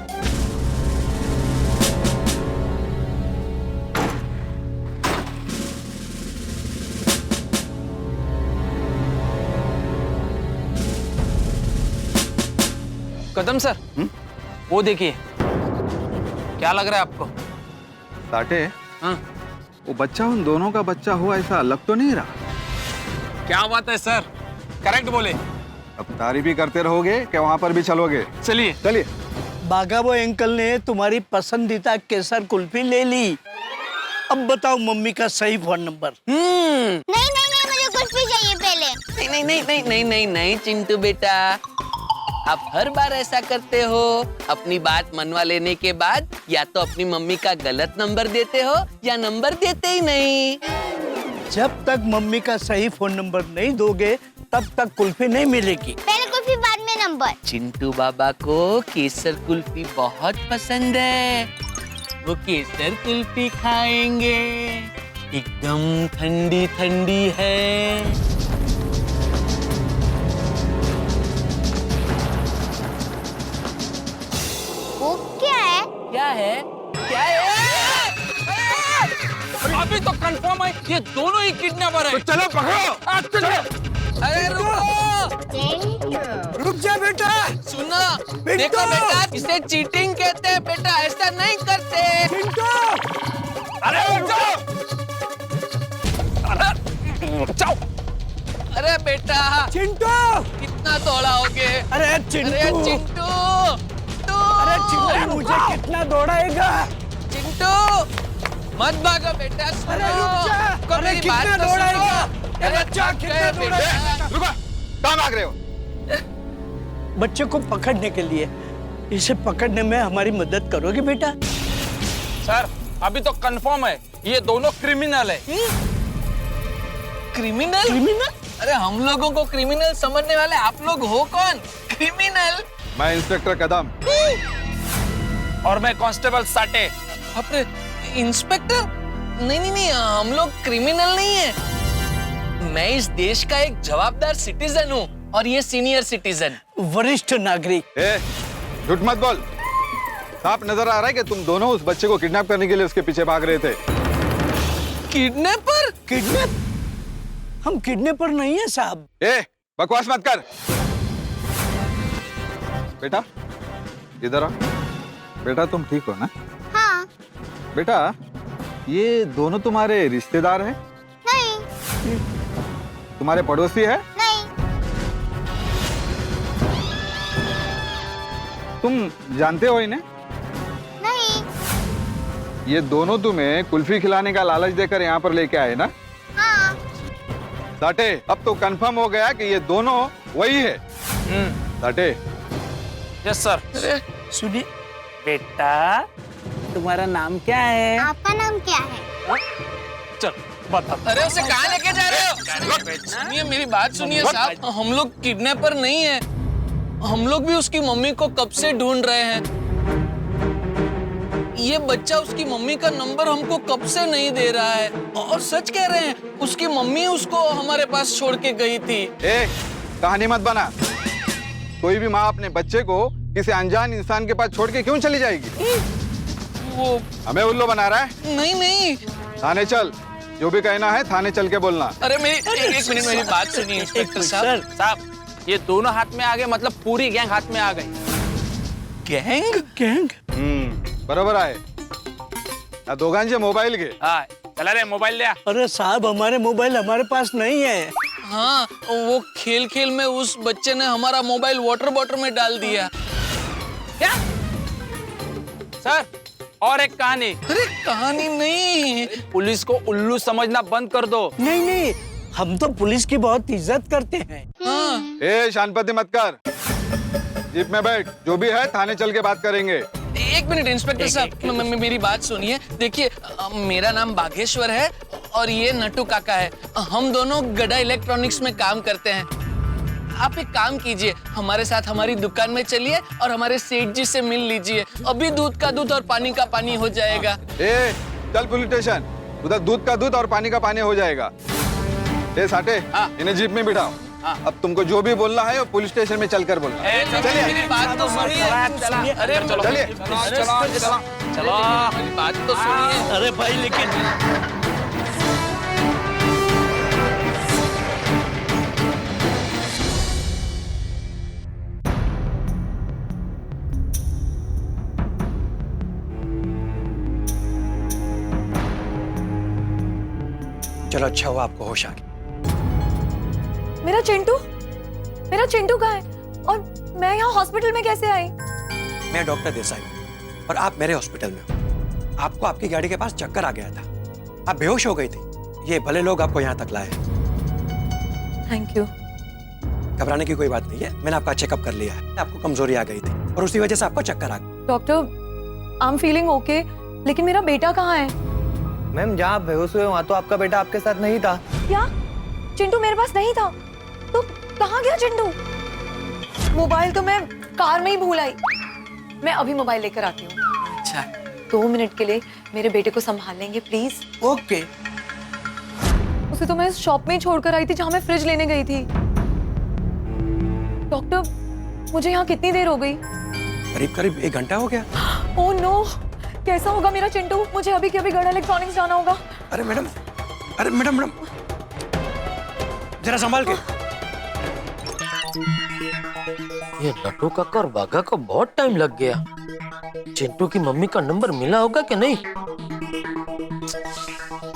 Speaker 14: कदम सर, वो देखिए, क्या लग रहा है आपको?
Speaker 13: साटे,
Speaker 14: हाँ?
Speaker 13: वो बच्चा उन दोनों का बच्चा हो ऐसा लग तो नहीं रहा।
Speaker 14: क्या बात है सर, करेक्ट बोले।
Speaker 13: अब तारीफ ही करते रहोगे कि वहां पर भी चलोगे?
Speaker 14: चलिए
Speaker 13: चलिए।
Speaker 5: बागाबो अंकल ने तुम्हारी पसंदीदा केसर कुल्फी ले ली। अब बताओ मम्मी का सही फोन नंबर।
Speaker 6: नहीं मुझे कुल्फी चाहिए पहले।
Speaker 3: नहीं चिंटू बेटा, आप हर बार ऐसा करते हो। अपनी बात मनवा लेने के बाद या तो अपनी मम्मी का गलत नंबर देते हो या नंबर देते ही नहीं।
Speaker 5: जब तक मम्मी का सही फोन नंबर नहीं दोगे तब तक कुल्फी नहीं मिलेगी।
Speaker 6: पहले कुल्फी बाद में नंबर।
Speaker 3: चिंटू बाबा को केसर कुल्फी बहुत पसंद है। वो केसर कुल्फी खाएंगे, एकदम ठंडी ठंडी है।
Speaker 6: वो क्या है?
Speaker 3: क्या है? क्या है?
Speaker 14: अभी तो कंफर्म है, ये दोनों ही किडनैपर है।
Speaker 12: चलो पकड़ो।
Speaker 3: अरे
Speaker 5: रुक जा बेटा।
Speaker 3: सुनो, देखो बेटा, इसे चीटिंग कहते हैं बेटा, ऐसा नहीं करते।
Speaker 12: अरे
Speaker 14: जाओ।
Speaker 3: अरे बेटा,
Speaker 5: चिंटू।
Speaker 3: कितना दौड़ाओगे?
Speaker 5: अरे चिंटू।
Speaker 3: चिंटू,
Speaker 5: अरे चिंटू, मुझे कितना दौड़ाएगा?
Speaker 3: चिंटू, मत भागो बेटा, सुनो।
Speaker 5: अरे रुक जा।
Speaker 3: को
Speaker 5: अरे
Speaker 3: मेरी
Speaker 5: कितना
Speaker 3: बात तो
Speaker 5: दौड़ाएगा?
Speaker 3: सुनो।
Speaker 5: अरे बच्चा कितना दौड़ाएगा?
Speaker 13: रुको, कहाँ भाग रहे हो?
Speaker 5: बच्चे को पकड़ने के लिए, इसे पकड़ने में हमारी मदद करोगे बेटा?
Speaker 14: सर, अभी तो कंफर्म है, ये दोनों क्रिमिनल है।
Speaker 3: क्रिमिनल? क्रिमिनल? अरे हम लोगों को क्रिमिनल समझने वाले आप लोग हो कौन? क्रिमिनल?
Speaker 13: मैं इंस्पेक्टर कदम।
Speaker 14: और मैं कांस्टेबल साटे।
Speaker 3: अपने इंस्पेक्टर? नहीं, हम लोग क्रिमिनल नहीं है। मैं इस देश का एक जवाबदार सिटीजन हूँ और ये सीनियर सिटीजन,
Speaker 5: वरिष्ठ नागरिक।
Speaker 13: झूठ मत बोल। साफ नजर आ रहा है कि तुम दोनों उस बच्चे को किडनैप करने के लिए उसके पीछे भाग रहे थे।
Speaker 3: किडनैपर?
Speaker 5: किडनैप? हम किडनैपर नहीं है साहब।
Speaker 13: बकवास मत कर। बेटा इधर आ। बेटा तुम ठीक हो ना?
Speaker 6: हाँ।
Speaker 13: बेटा ये दोनों तुम्हारे रिश्तेदार हैं?
Speaker 6: नहीं।
Speaker 13: तुम्हारे पड़ोसी है?
Speaker 6: नहीं।
Speaker 13: तुम जानते हो इन्हें?
Speaker 6: नहीं।
Speaker 13: ये दोनों तुम्हें कुल्फी खिलाने का लालच देकर यहाँ पर लेके आए ना?
Speaker 6: हाँ।
Speaker 13: साटे, अब तो कंफर्म हो गया कि ये दोनों वही है। साटे।
Speaker 14: Yes sir.
Speaker 5: अरे सुनिए बेटा, तुम्हारा नाम क्या है?
Speaker 6: आपका नाम क्या है?
Speaker 14: चल बता।
Speaker 3: अरे उसे कहाँ लेके जा रहे हो? सुनिए मेरी बात सुनिए साहब, हम लोग किडनैपर नहीं है। हम लोग भी उसकी मम्मी को कब से ढूंढ रहे हैं। ये बच्चा उसकी मम्मी का नंबर हमको कब से नहीं दे रहा है और सच कह रहे हैं, उसकी मम्मी उसको हमारे पास छोड़ के गई थी।
Speaker 13: कहानी मत बना। कोई भी माँ अपने बच्चे को किसी अनजान इंसान के पास छोड़ के क्यों चली जाएगी?
Speaker 3: वो
Speaker 13: हमें उल्लू बना रहा है?
Speaker 3: नहीं।
Speaker 13: थाने चल, जो भी कहना है थाने चल के बोलना।
Speaker 3: अरे एक मिनट मेरी बात सुनिए इंस्पेक्टर साहब।
Speaker 14: साहब, ये दोनों हाथ में आ गए, मतलब पूरी गैंग हाथ में आ गई।
Speaker 5: गैंग?
Speaker 13: बरोबर आहे। दोघांचे मोबाईल घे।
Speaker 14: हाँ, चला रे मोबाइल ले आ।
Speaker 5: अरे साहब, हमारे मोबाइल हमारे पास नहीं है।
Speaker 3: हाँ, वो खेल खेल में उस बच्चे ने हमारा मोबाइल वाटर बॉटल में डाल दिया।
Speaker 14: क्या? सर, और एक कहानी।
Speaker 3: अरे कहानी नहीं,
Speaker 14: पुलिस को उल्लू समझना बंद कर दो।
Speaker 5: नहीं, हम तो पुलिस की बहुत इज्जत करते हैं।
Speaker 3: हाँ।
Speaker 13: शांतपति मत कर। जीप में बैठ, जो भी है थाने चल के बात करेंगे।
Speaker 3: एक मिनट इंस्पेक्टर साहब, मेरी बात सुनिए। देखिए, मेरा नाम बागेश्वर है और ये नट्टू काका है। हम दोनों गड़ा इलेक्ट्रॉनिक्स में काम करते हैं। आप एक काम कीजिए, हमारे साथ हमारी दुकान में चलिए और हमारे सेठ जी से मिल लीजिए। अभी दूध का दूध और पानी का पानी हो जाएगा।
Speaker 13: चल पुलिस स्टेशन, उधर दूध का दूध और पानी का पानी हो जाएगा। ए साटे, इन्हें जीप में बिठाओ। अब तुमको जो भी बोलना है वो पुलिस स्टेशन में चलकर बोलना। चलिए,
Speaker 14: मेरी बात तो सुनिए। अरे
Speaker 13: चलिए।
Speaker 14: चलो मेरी बात तो सुनिए।
Speaker 5: अरे भाई लेकिन
Speaker 15: चलो अच्छा हुआ आपको होश आ गया।
Speaker 7: मेरा चिंटू कहाँ है? और मैं यहाँ हॉस्पिटल में कैसे आई?
Speaker 15: मैं डॉक्टर देसाई हूँ और आप मेरे हॉस्पिटल में हो। आपको आपकी गाड़ी के पास चक्कर आ गया था, आप बेहोश हो गई थी। ये भले लोग आपको यहाँ तक लाए।
Speaker 7: Thank you.
Speaker 15: घबराने की कोई बात नहीं है, मैंने आपका चेकअप कर लिया है। आपको कमजोरी आ गई थी और उसी वजह से आपको चक्कर आ गया।
Speaker 7: Doctor, I am feeling okay, लेकिन मेरा बेटा कहाँ है?
Speaker 16: मैम जहाँ आप बेहोश हुए वहाँ तो आपका बेटा आपके साथ नहीं था।
Speaker 7: क्या? चिंटू मेरे पास नहीं था? तो कहाँ गया चिंटू? मोबाइल तो मैं कार में ही भूल आई। मैं अभी मोबाइल लेकर आती हूँ।
Speaker 14: अच्छा
Speaker 7: 2 मिनट के लिए मेरे बेटे को संभाल लेंगे प्लीज?
Speaker 14: ओके।
Speaker 7: उसे तो मैं इस शॉप में ही छोड़कर आई थी जहाँ मैं फ्रिज लेने गई थी। डॉक्टर, मुझे यहाँ कितनी देर हो गई?
Speaker 15: करीब करीब 1 घंटा हो गया।
Speaker 7: ओह नो, कैसा होगा मेरा चिंटू? मुझे अभी के अभी गढ़ इलेक्ट्रॉनिक्स जाना होगा।
Speaker 15: अरे मैडम, जरा संभाल के।
Speaker 4: ये नट्टू काका और बाघा को बहुत टाइम लग गया। चिंटू की मम्मी का नंबर मिला होगा कि नहीं?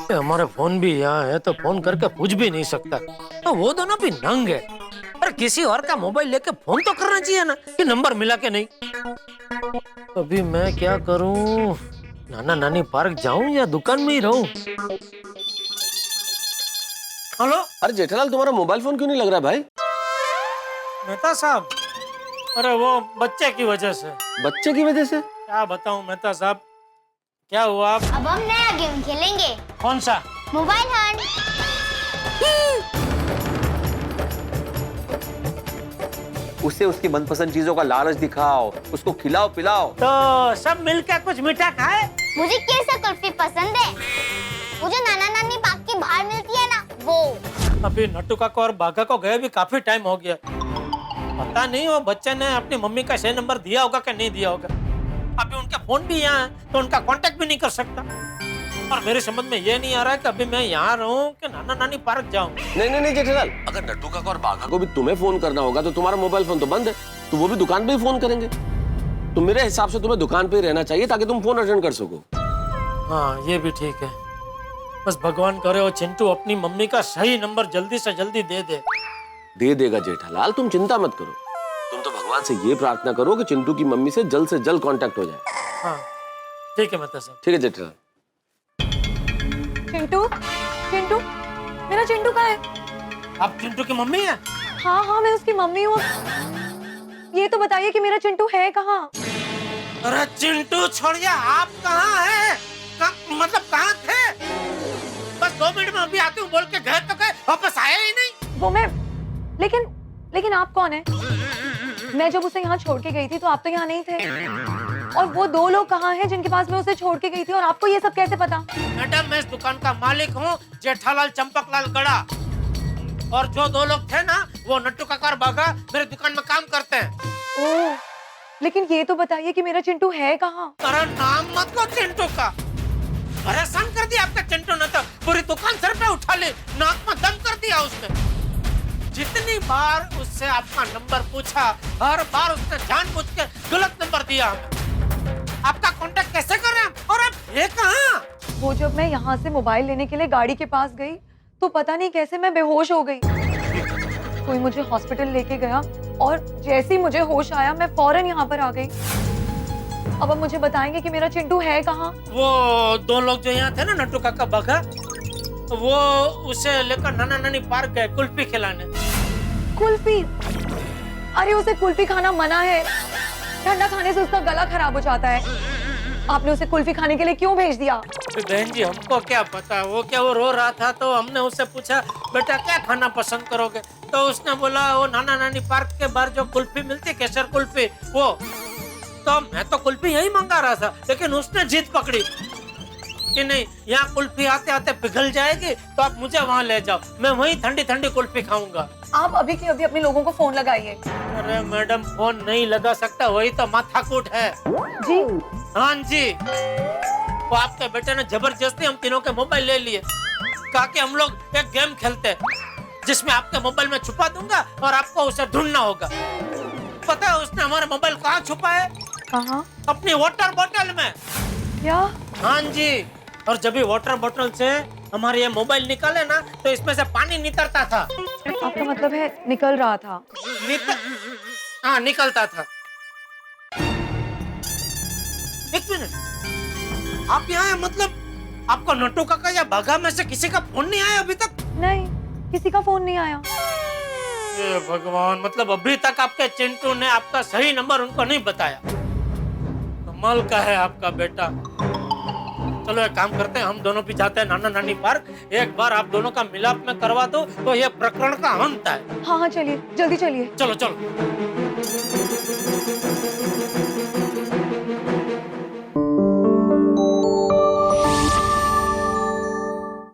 Speaker 4: ये हमारा फोन भी यहाँ है तो फोन करके पूछ भी नहीं सकता। तो वो दोनों भी नंग है। पर किसी और का मोबाइल लेके फोन तो करना चाहिए ना कि नंबर मिला के नहीं। अभी मैं क्या करूं? नाना नानी पार्क जाऊं या दुकान में ही रहूं? हेलो।
Speaker 10: अरे जेठालाल, तुम्हारा मोबाइल फोन क्यों नहीं लग रहा है भाई?
Speaker 4: मेहता साहब, अरे वो बच्चे की वजह से।
Speaker 10: बच्चे की वजह से?
Speaker 4: क्या बताऊं मेहता साहब, क्या हुआ?
Speaker 6: अब हम नया गेम खेलेंगे।
Speaker 4: कौन सा?
Speaker 6: Mobile Hunt.
Speaker 11: उससे उसकी मनपसंद चीजों का लालच दिखाओ, उसको खिलाओ पिलाओ।
Speaker 4: तो सब मिलकर कुछ मीठा खाए।
Speaker 6: मुझे केसर कुल्फी पसंद है। मुझे नाना नानी पार्क के बाहर मिलती है ना, वो।
Speaker 4: अभी नट्टू काका और बाघा को गए भी काफी टाइम हो गया। पता नहीं वो बच्चे ने अपनी मम्मी का सही नंबर दिया होगा कि नहीं दिया होगा। अभी उनका फोन भी यहाँ है तो उनका कांटेक्ट भी नहीं कर सकता। और मेरे समझ में ये नहीं आ रहा है कि अभी मैं यहाँ रहूं कि नाना नानी पार्क जाऊं।
Speaker 10: नहीं जेठालाल, अगर नट्टू काका और बाघा को भी तुम्हें फोन करना होगा तो तुम्हारा मोबाइल फोन तो बंद है, तो वो भी दुकान पे ही फोन करेंगे। तो मेरे हिसाब से तुम्हें दुकान पे ही रहना चाहिए ताकि तुम फोन अटेंड कर सको।
Speaker 4: हाँ ये भी ठीक है। बस भगवान करे वो चिंटू अपनी मम्मी का सही नंबर जल्दी से जल्दी दे
Speaker 10: देगा जेठालाल, तुम चिंता मत करो। तुम तो भगवान से ये प्रार्थना करो कि चिंटू की मम्मी से जल्द कांटेक्ट हो जाए।
Speaker 4: हाँ ठीक है मेहता साहब।
Speaker 10: ठीक है जेठालाल।
Speaker 7: चिंटू, मेरा चिंटू कहाँ है?
Speaker 4: आप चिंटू की मम्मी है?
Speaker 7: हाँ मैं उसकी मम्मी हूँ। ये तो बताइए कि मेरा चिंटू है कहाँ?
Speaker 4: अरे चिंटू छोड़िए, आप कहाँ हैं? मतलब कहाँ थे? बस 2 मिनट में अभी आती हूँ बोल के गए तो गए, वापस आया ही नहीं।
Speaker 7: वो मैं, लेकिन आप कौन है? मैं जब उसे यहाँ छोड़ के गई थी तो आप तो यहाँ नहीं थे। और वो 2 लोग कहाँ हैं जिनके पास मैं उसे छोड़ के गई थी और आपको ये सब कैसे पता?
Speaker 4: मैडम, मैं इस दुकान का मालिक हूँ, जेठालाल चंपकलाल गड़ा। और जो 2 लोग थे ना, वो नट्टू काका और बाघा मेरे दुकान में काम करते हैं।
Speaker 7: ओह, लेकिन ये तो बताइए कि मेरा चिंटू है कहाँ?
Speaker 4: अरे नाम मत लो चिंटू का। परेशान कर दिया आपका चिंटू ने तो पूरी दुकान सर पे उठा ली, नाक में दम कर दिया उसने। जितनी बार उससे आपका नंबर पूछा, हर बार उसने जानबूझ के गलत नंबर दिया हमें। आपका कांटेक्ट कैसे कर रहे हैं? और अब ये कहाँ?
Speaker 7: वो जब मैं यहाँ से मोबाइल लेने के लिए गाड़ी के पास गई तो पता नहीं कैसे मैं बेहोश हो गई। कोई मुझे हॉस्पिटल लेके गया और जैसे ही मुझे होश आया मैं फौरन यहाँ पर आ गई। अब मुझे बताएंगे कि मेरा चिंटू है कहाँ?
Speaker 4: वो 2 लोग जो यहाँ थे ना, नट्टू काका बाघा, वो उसे लेकर नाना नानी पार्क गए कुल्फी खिलाने।
Speaker 7: कुल्फी? अरे उसे कुल्फी खाना मना है। ठंडा खाने से उसका गला खराब हो जाता है। आपने उसे कुल्फी खाने के लिए क्यों भेज दिया?
Speaker 4: बहन जी हमको क्या पता, वो रो रहा था तो हमने उससे पूछा बेटा क्या खाना पसंद करोगे, तो उसने बोला वो नाना नानी पार्क के बाहर जो कुल्फी मिलती है, केसर कुल्फी, वो। तो मैं तो कुल्फी यही मंगा रहा था, लेकिन उसने जिद पकड़ी। कि नहीं यहाँ कुल्फी आते आते पिघल जाएगी तो आप मुझे वहाँ ले जाओ, मैं वहीं ठंडी ठंडी कुल्फी खाऊंगा।
Speaker 7: आप अभी के अभी अपने लोगों को फोन लगाइए।
Speaker 4: अरे मैडम फोन नहीं लगा सकता, वही तो माथाकूट है।
Speaker 7: जी
Speaker 4: हाँ जी, वो आपके बेटे ने जबरदस्ती हम तीनों के मोबाइल ले लिए, कहा कि हम लोग एक गेम खेलते हैं जिसमें आपके मोबाइल में छुपा दूंगा और आपको उसे ढूंढना होगा। पता है उसने हमारे मोबाइल कहाँ छुपा है?
Speaker 7: कहाँ?
Speaker 4: अपनी वाटर बोतल में।
Speaker 7: क्या?
Speaker 4: हाँ जी, और जब भी वाटर बोतल से हमारे ये मोबाइल निकाले ना तो इसमें से पानी निकलता था।
Speaker 7: आपका मतलब है निकल रहा था?
Speaker 4: हाँ निकलता था। एक मिनट, आप यहाँ हैं मतलब आपको नट्टू काका या भागा में से किसी का फोन नहीं आया अभी तक?
Speaker 7: नहीं, किसी का फोन नहीं आया।
Speaker 4: ये भगवान, मतलब अभी तक आपके चिंटू ने आपका सही नंबर उनको नहीं बताया। कमाल का है आपका बेटा। चलो एक काम करते हैं, हम दोनों भी जाते हैं नाना नानी पार्क, एक बार आप दोनों का मिलाप में करवा दो तो ये प्रकरण का अंत है।
Speaker 7: हाँ हाँ चलिए, जल्दी चलिए।
Speaker 4: चलो चलो।